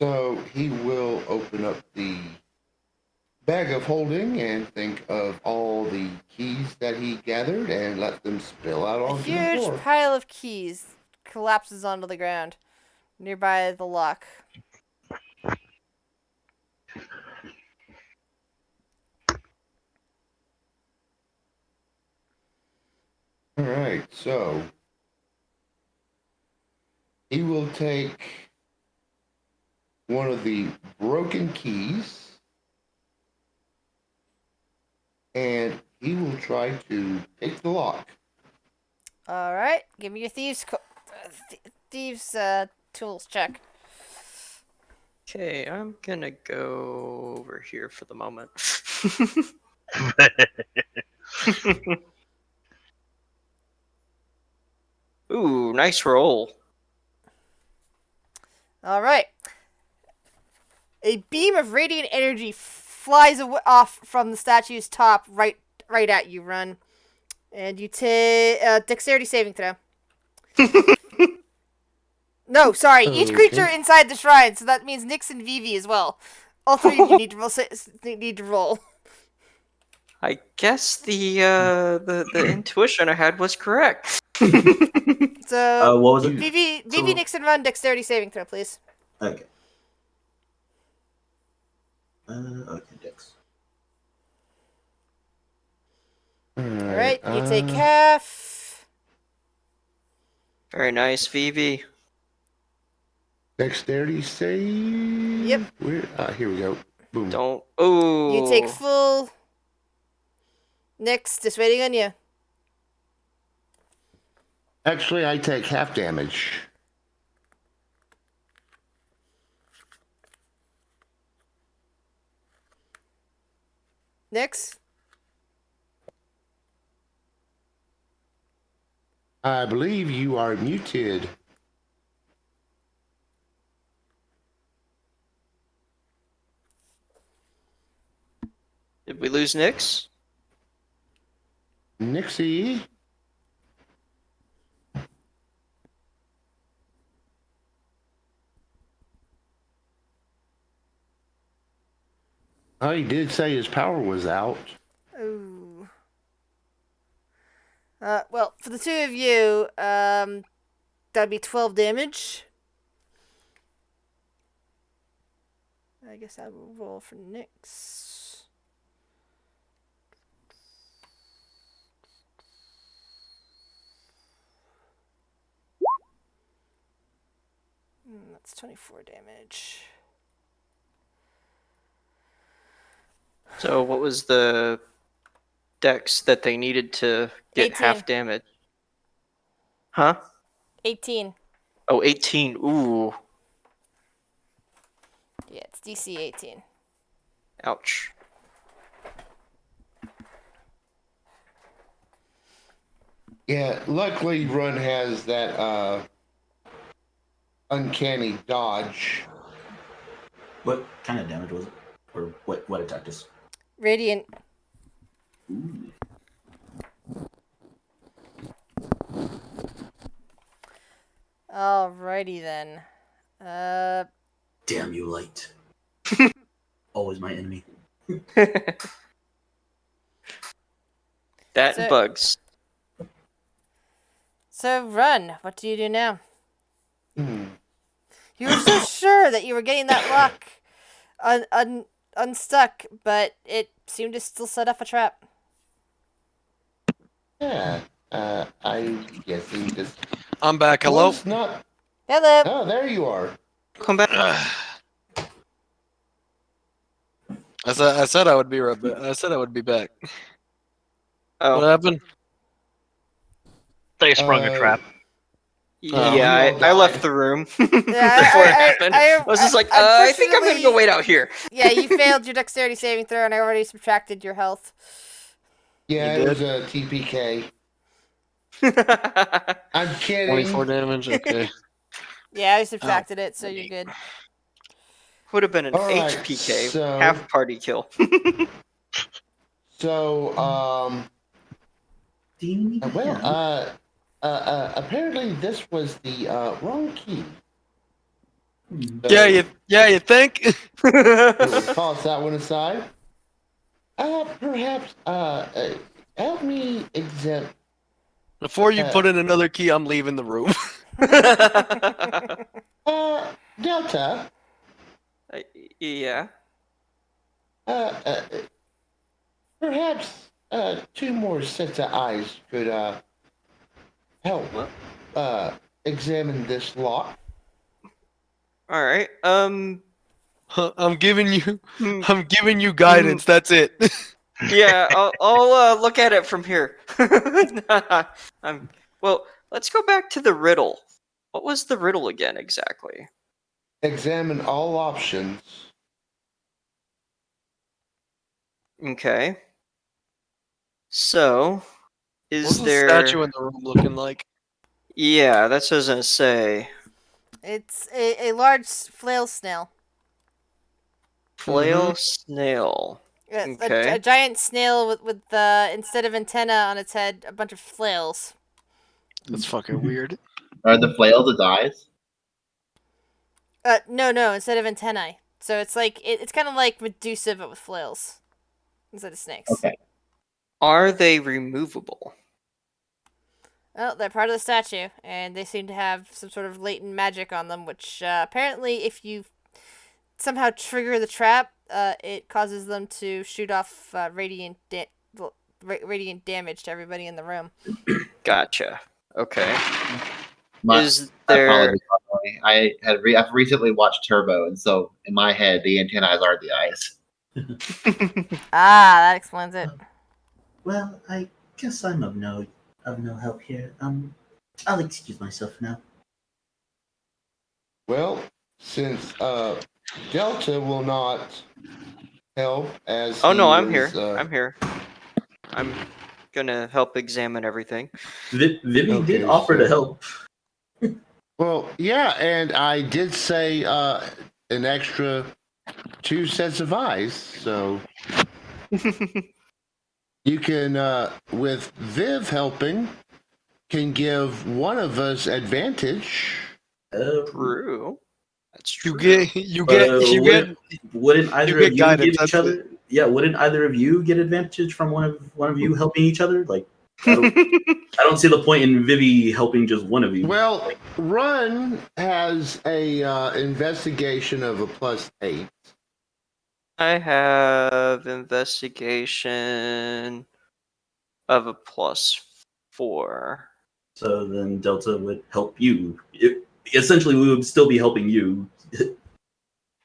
So he will open up the bag of holding and think of all the keys that he gathered and let them spill out A onto the huge floor. pile of keys collapses onto the ground nearby the lock. right, so he will take one of the broken keys and he will try to pick the lock. All right, give me your thieves tools check. Okay, I'm gonna go over here for the moment. Ooh, nice roll. All right. A beam of radiant energy flies off from the statue's top, right at you, Run. And you take dexterity saving throw. No, sorry. Each Okay. creature inside the shrine, so that means Nyx and Vivi as well. All three of you need to roll. Need to roll. I guess the intuition I had was correct. So What was it? Vivi, So- Nyx, and Run dexterity saving throw, please. Okay. Okay, Dex. All right, you take half. Very nice, Vivi. Dexterity save. Yep. Where? Here we go. Boom. Don't. Ooh. You take full. Nyx, just waiting on you. Actually, I take half damage. Nyx. I believe you are muted. Did we lose Nyx? Nixie. Oh, he did say his power was out. Ooh. Well, for the two of you, that'd be 12 damage. I guess I will roll for Nyx. That's 24 damage. So what was the dex that they needed to get 18. half damage? Huh? 18. Oh, 18. Ooh. Yeah, it's DC 18. Ouch. Yeah, luckily Run has that uncanny dodge. What kind of damage was it? Or what attacked us? Radiant. Ooh. Alrighty then. Damn you, light. Always my enemy. That So- and bugs. So Run. What do you do now? Hmm. You were so sure that you were getting that lock unstuck, but it seemed to still set off a trap. Yeah. I'm guessing this I'm back. Hello. was not. Hello. Oh, there you are. Come back. I said I would be right back. I said I would be back. Oh, What happened? They sprung a Uh, trap. yeah, we all I died. left the room Yeah, before it happened. I was just like, I think I'm gonna go unfortunately- wait out here. Yeah, you failed your dexterity saving throw, and I already subtracted your health. Yeah, You it was a TPK. I'm kidding. 24 damage. Okay. Yeah, I subtracted it, so you're good. Would have been an All right, HPK, so- half party kill. So, well, apparently this was the wrong key. So You think? we'll toss that one aside. Perhaps, help me exempt. Before you put in another key, I'm leaving the room. Delta. Yeah. Perhaps, two more sets of eyes could, help Well- examine this lock. All right. I'm giving you Hmm, I'm giving you guidance. That's it. yeah, I'll look at it from here. Well, let's go back to the riddle. What was the riddle again exactly? Examine all options. Okay. So, is What's the there? statue in the room looking like? Yeah, that's what I was gonna say. It's a large flail snail. Flail snail. Yes, Okay. a giant snail with instead of antenna on its head, a bunch of flails. That's fucking weird. Are the flails its eyes? No, instead of antennae. So it's like it's kind of like Medusa but with flails instead of snakes. Okay. Are they removable? Well, they're part of the statue, and they seem to have some sort of latent magic on them, which apparently, if you somehow trigger the trap, it causes them to shoot off radiant damage to everybody in the room. Gotcha. Okay. My, Is I there? apologize. I've recently watched Turbo, and so in my head, the antennae are the eyes. Ah, that explains it. Well, I guess I'm of no help here. I'll excuse myself now. Well, since Delta will not help as Oh no, he I'm here. is, I'm here. I'm gonna help examine everything. Vivi Okay, did offer to so- help. Well, yeah, and I did say an extra 2 sets of eyes, so you can, with Viv helping, can give one of us advantage. True. That's true. You get Wouldn't either get of you guidance, give that's each other? Yeah, wouldn't either of you get advantage from one of you helping each other? Like, I don't see the point in Vivi helping just one of you. Well, Run has a investigation of a +8. I have investigation of a +4. So then Delta would help you. Essentially, we would still be helping you.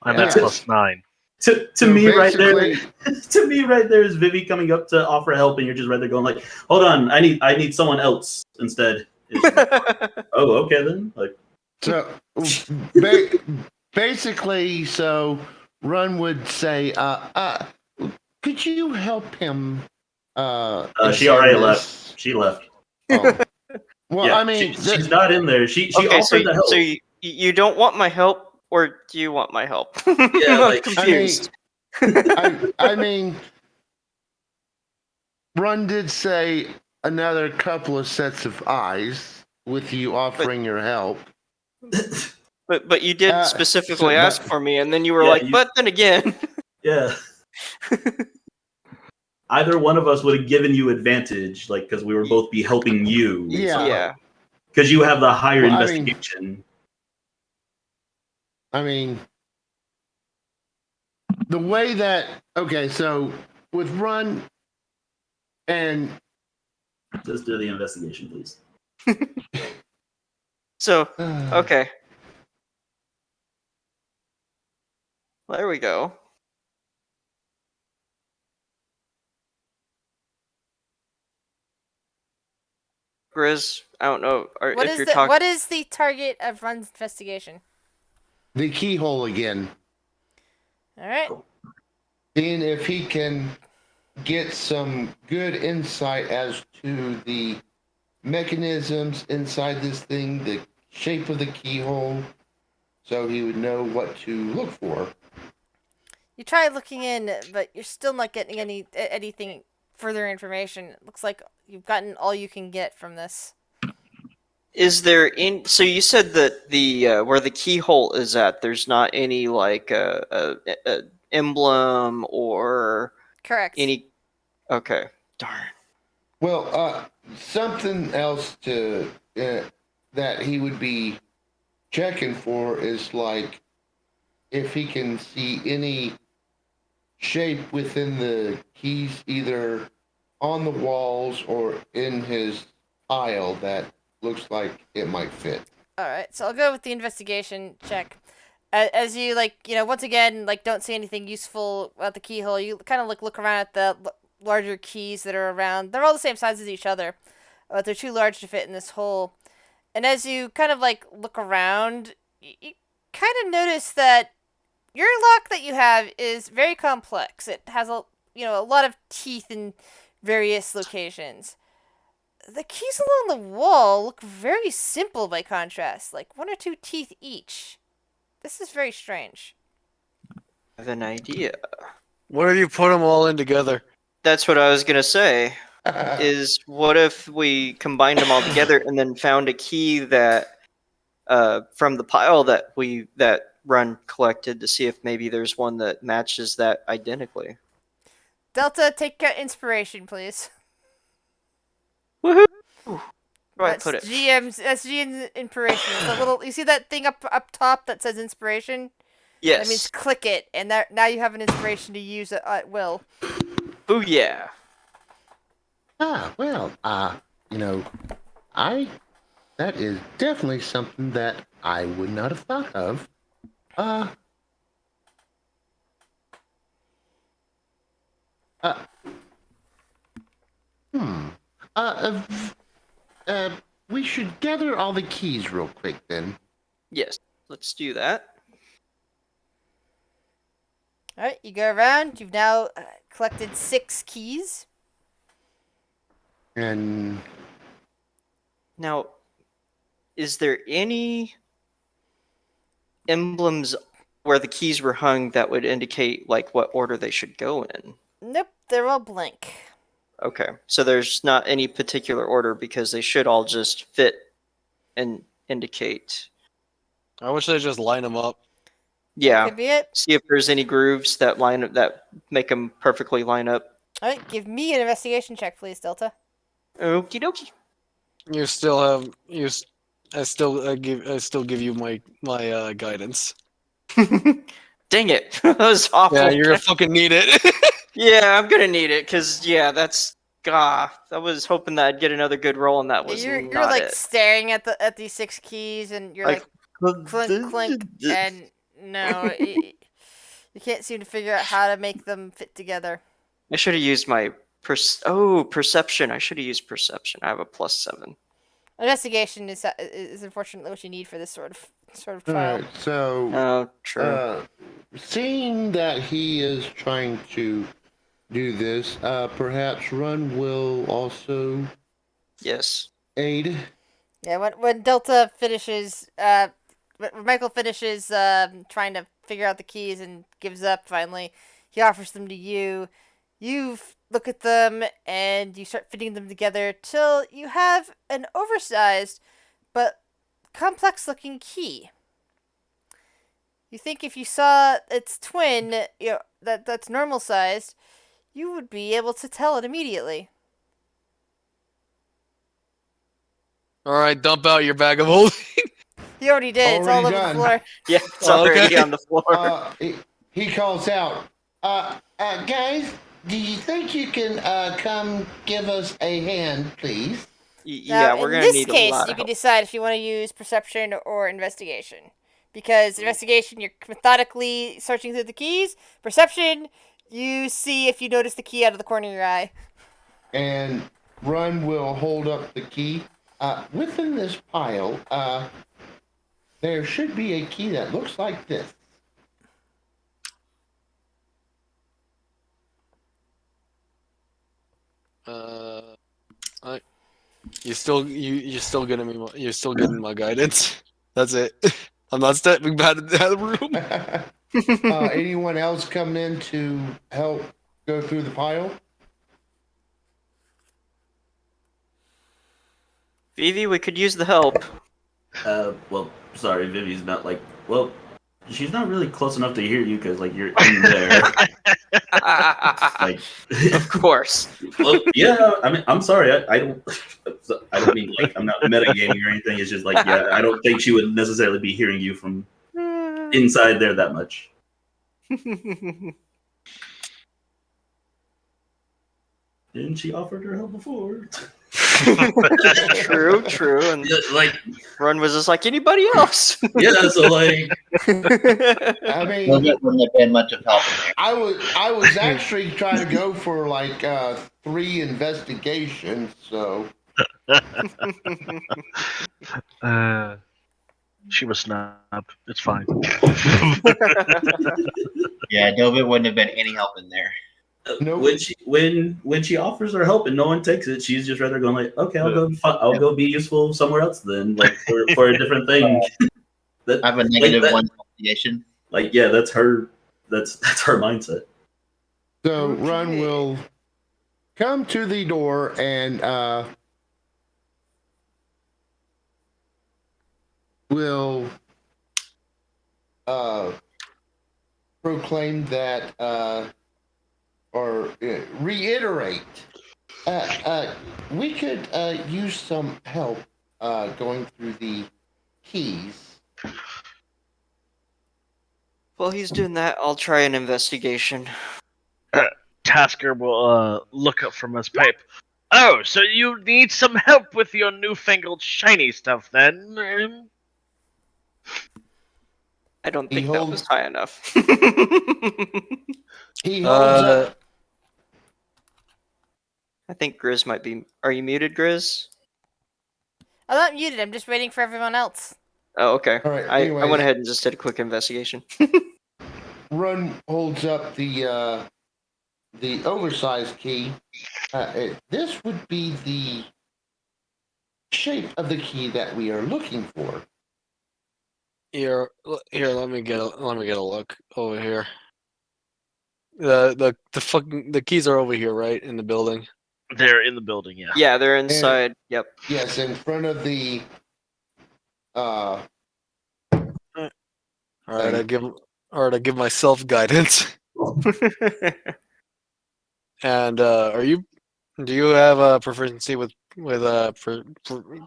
I'm Yeah. at +9. To So me right there, basically- to me right there is Vivi coming up to offer help, and you're just right there going like, "Hold on, I need someone else instead." Oh, okay then. Like, So basically, so Run would say, could you help him? she already examine left. this?" She left. Oh. Well, Yeah, I mean, she's not in there. She Okay, so offered to help. so you don't want my help, or do you want my help? Yeah, I'm like- confused. I mean, Run did say another couple of sets of eyes with you offering your help. But you did specifically so ask that- for me, and then you were Yeah, like, but then again. Yeah. Either one of us would have given you advantage, like because we were both be helping you. Yeah. Yeah. Because you have the higher Well, I mean- investigation. I mean, the way that so with Run and Just do the investigation, please. So okay. There we go. Grizz, I don't know What if is you're the talking. what is the target of Run's investigation? the keyhole again, All right. seeing if he can get some good insight as to the mechanisms inside this thing, the shape of the keyhole, so he would know what to look for. You try looking in, but you're still not getting anything further information. It looks like you've gotten all you can get from this. Is there in? So you said that the where the keyhole is at, there's not any like a emblem or Correct. any. Okay, darn. Well, something else to that he would be checking for is like if he can see any shape within the keys, either on the walls or in his pile that looks like it might fit. All right, so I'll go with the investigation check. As you once again, don't see anything useful at the keyhole. You kind of look around at the larger keys that are around. They're all the same size as each other, but they're too large to fit in this hole. And as you kind of look around, you kind of notice that your lock that you have is very complex. It has a lot of teeth in various locations. The keys along the wall look very simple by contrast, like 1 or 2 teeth each. This is very strange. I have an idea. What if you put them all in together? That's what I was gonna say. Is what if we combined them all together and then found a key that from the pile that Run collected to see if maybe there's one that matches that identically. Delta, take inspiration, please. Woohoo! Where do I put it? That's GM's inspiration. It's a little. You see that thing up top that says inspiration? Yes. That means click it, and now you have an inspiration to use it at will. Booyah! Well, that is definitely something that I would not have thought of. We should gather all the keys real quick then. Yes, let's do that. All right, you go around. You've now collected 6 keys. And Now, is there any emblems where the keys were hung that would indicate what order they should go in? Nope, they're all blank. Okay, so there's not any particular order because they should all just fit and indicate. I wish they just line them up. Yeah. Could be it. See if there's any grooves that line up that make them perfectly line up. All right, give me an investigation check, please, Delta. Okie dokie. You still have I still give you my guidance. Dang it, that was awful. Yeah, you're gonna fucking need it. Yeah, I'm gonna need it because I was hoping that I'd get another good roll, and that was You're not it. staring at these 6 keys, and you're clink clink, and no, you can't seem to figure out how to make them fit together. I should have used my perception. I should have used perception. I have a +7. Investigation is unfortunately what you need for this sort of trial. Alright, so Oh, true. seeing that he is trying to do this, perhaps Run will also Yes. aid. Yeah, when Delta finishes, when Michael finishes trying to figure out the keys and gives up finally, he offers them to you. You look at them and you start fitting them together till you have an oversized but complex-looking key. You think if you saw its twin, that's normal sized, you would be able to tell it immediately. All right, dump out your bag of holding. He already did. It's all Already over done. the floor. Yeah, it's Oh, already okay. on the floor. He calls out, guys, do you think you can come give us a hand, please? Yeah, Now, we're in gonna this need case, a lot you of can help. decide if you want to use perception or investigation. Because investigation, you're methodically searching through the keys. Perception, you see if you notice the key out of the corner of your eye. And Run will hold up the key. Within this pile, there should be a key that looks like this. You're still getting my guidance. That's it. I'm not stepping back out of the room. Anyone else come in to help go through the pile? Vivi, we could use the help. Well, sorry, Vivi's not she's not really close enough to hear you because you're in there. Of course. Well, yeah. I mean, I'm sorry. I don't mean I'm not metagaming or anything. It's just I don't think she would necessarily be hearing you from inside there that much. Didn't she offer her help before? True. And Yeah, like, Run was just like, anybody else? yeah, so like, I mean, Dovit wouldn't have been much of help in there. I was actually trying to go for like 3 investigations, so She was snubbed. It's fine. Yeah, Dovit wouldn't have been any help in there. Nope. when she offers her help and no one takes it, she's just rather going like, okay, I'll go be useful somewhere else then, like for a different thing. I have a negative 1 investigation. Like, yeah, that's her mindset. So Okay. Run will come to the door and will proclaim that or reiterate we could use some help going through the keys. While he's doing that, I'll try an investigation. Tasker will look up from his pipe. Oh, so you need some help with your newfangled shiny stuff then? I don't He think that holds- was high enough. He holds up. I think Grizz might be. Are you muted, Grizz? I'm not muted. I'm just waiting for everyone else. Oh, okay. All right, I anyways. went ahead and just did a quick investigation. Run holds up the oversized key. This would be the shape of the key that we are looking for. Here, let me get a look over here. The keys are over here, right, in the building. They're in the building, yeah. Yeah, they're inside. Yep. Yes, in front of the All right, I give myself guidance. And do you have a proficiency with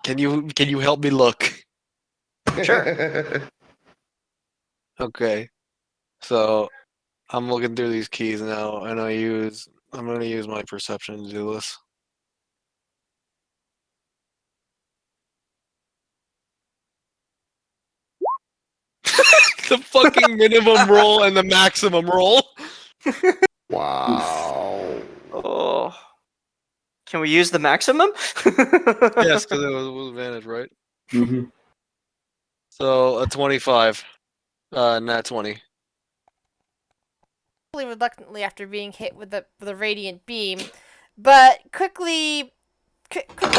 can you help me look? Sure. Okay, so I'm looking through these keys now, and I'm gonna use my perception to do this. The fucking minimum roll and the maximum roll. Wow. Oh. Can we use the maximum? Yes, because it was with advantage, right? Mm-hmm. So a 25, nat 20. Reluctantly after being hit with the radiant beam, but quickly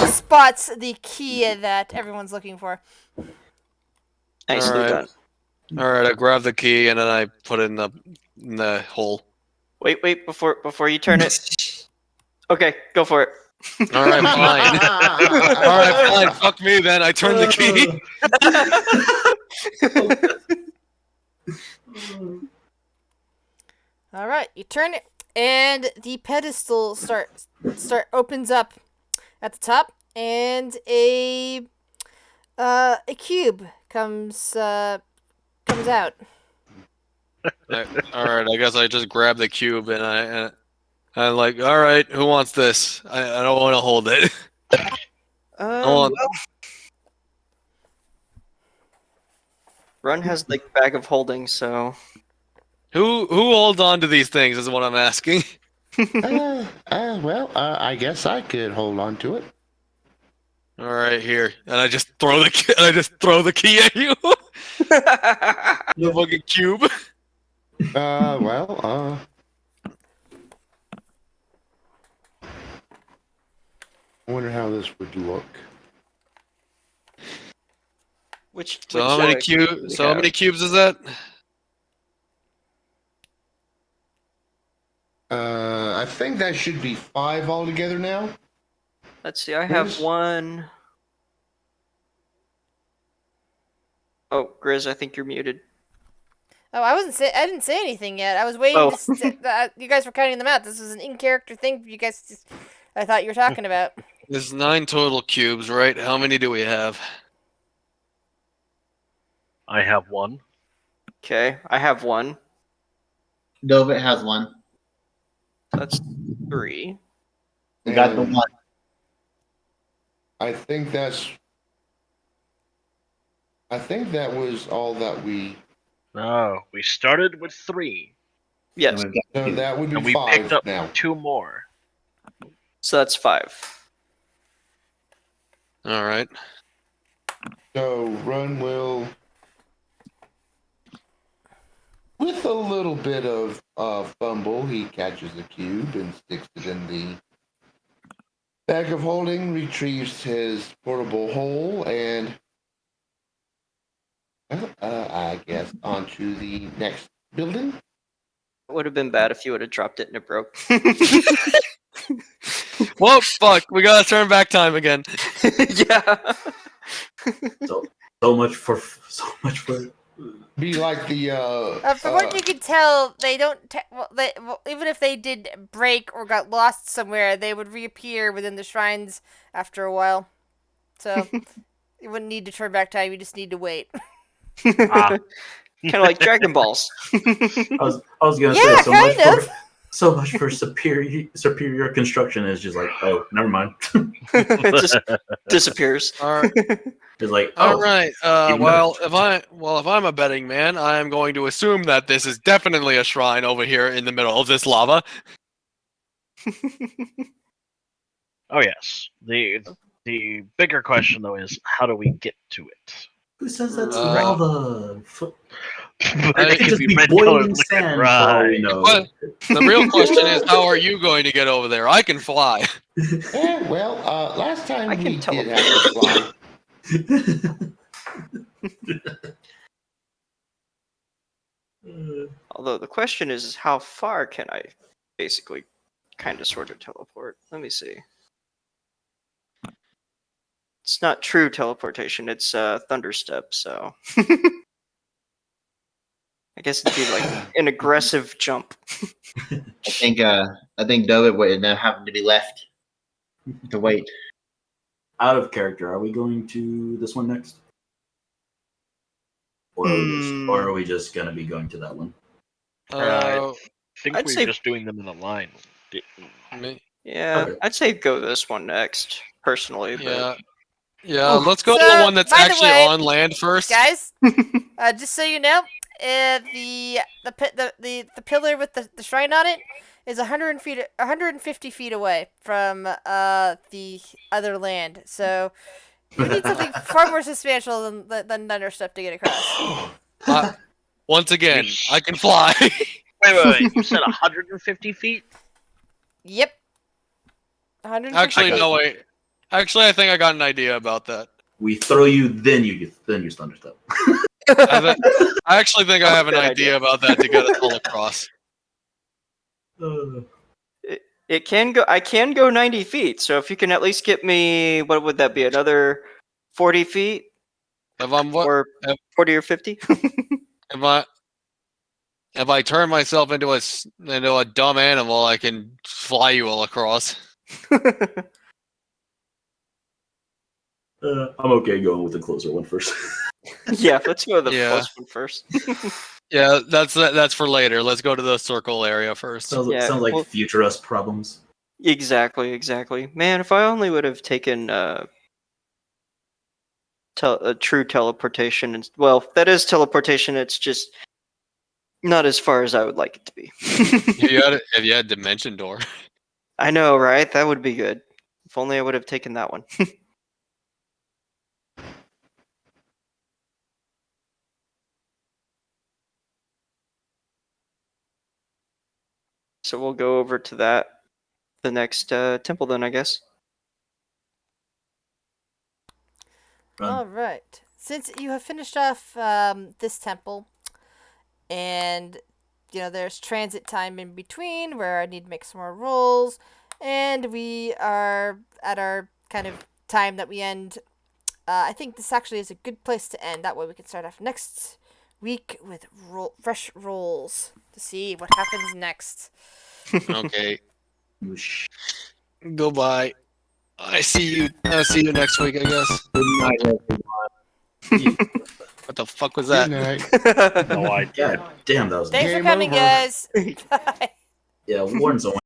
spots the key that everyone's looking for. Nicely Alright. done. All right, I grab the key and then I put it in the hole. Wait, before you turn it. Okay, go for it. All right, fine. All right, fine. Fuck me then. I turn the key. All right, you turn it, and the pedestal opens up at the top, and a cube comes out. All right, I guess I just grab the cube and I'm like, all right, who wants this? I don't want to hold it. Well, Run has the bag of holding, so Who holds on to these things is what I'm asking. Well, I guess I could hold on to it. All right, here, and I just throw the key at you. The fucking cube. Well, I wonder how this would look. So how many cubes is that? I think that should be 5 altogether now. Let's see. I have Grizz? one. Oh, Grizz, I think you're muted. Oh, I didn't say anything yet. I was waiting. Oh. You guys were counting them out. This was an in-character thing. You guys, I thought you were talking about. There's 9 total cubes, right? How many do we have? I have one. Okay, I have one. Dovit has 1. That's 3. We got the And 1. I think that was all that we. No, we started with 3, Yes. And we've got So two. that would be and we 5 picked up now. 2 more. So that's 5. All right. So Run will, with a little bit of fumble, he catches the cube and sticks it in the bag of holding, retrieves his portable hole, and I guess onto the next building. It would have been bad if you would have dropped it and it broke. Well, fuck. We gotta turn back time again. Yeah. So much for Be like the From what you can tell, they don't. Even if they did break or got lost somewhere, they would reappear within the shrines after a while. So you wouldn't need to turn back time. You just need to wait. Ah. Kind of like Dragon Balls. I was gonna Yeah, say so much for superior construction is just like, oh, never mind. It just disappears. All right. It's like, All oh, right. even Well, better. if I'm a betting man, I'm going to assume that this is definitely a shrine over here in the middle of this lava. Oh yes. The bigger question though is how do we get to it? Who says that's Right. lava? But it it could could be red boiling colored liquid, sand for all we right? know. Well, the real question is, how are you going to get over there? I can fly. Yeah, well, last time I can we did teleport. have to fly. Although the question is, how far can I basically kind of sort of teleport? Let me see. It's not true teleportation, it's thunderstep, so I guess it'd be like an aggressive jump. I think David would end up having to be left to wait. Out of character, are we going to this one next? Or are we just gonna be going to that one? I think I'd we say- were just doing them in a line. Yeah, Okay. I'd say go this one next, personally. Yeah. Yeah, let's go to So, the one that's by the actually way, on land first. Guys, just so you know, the pillar with the shrine on it is 150 feet away from the other land. So you need something far more substantial than thunderstep to get across. Once again, I can fly. Wait. You said 150 feet? Yep. 150. Actually, no, wait. Actually, I think I got an idea about that. We throw you, then you use thunderstep. I actually think I have an Good idea idea. about that to get us all across. It can go. I can go 90 feet. So if you can at least get me, what would that be? Another 40 feet, If I'm or 40 or 50? if I turn myself into a dumb animal, I can fly you all across. I'm okay going with the closer one first. Yeah, let's go to the Yeah. close one first. Yeah, that's for later. Let's go to the circle area first. sounds Yeah, sounds like well- future us problems. Exactly. Man, if I only would have taken a true teleportation, and well, that is teleportation. It's just not as far as I would like it to be. If you had dimension door. I know, right? That would be good. If only I would have taken that one. So we'll go over to the next temple then, I guess. Run. All right. Since you have finished off this temple, and there's transit time in between where I need to make some more rolls, and we are at our kind of time that we end. I think this actually is a good place to end. That way we can start off next week with fresh rolls to see what happens next. Okay. Whoosh. Goodbye. I'll see you next week, I guess. Good night, everyone. What the fuck was Good that? night. No idea. God damn, that was Thanks for Game coming, over. guys. Bye. yeah. Warren's the one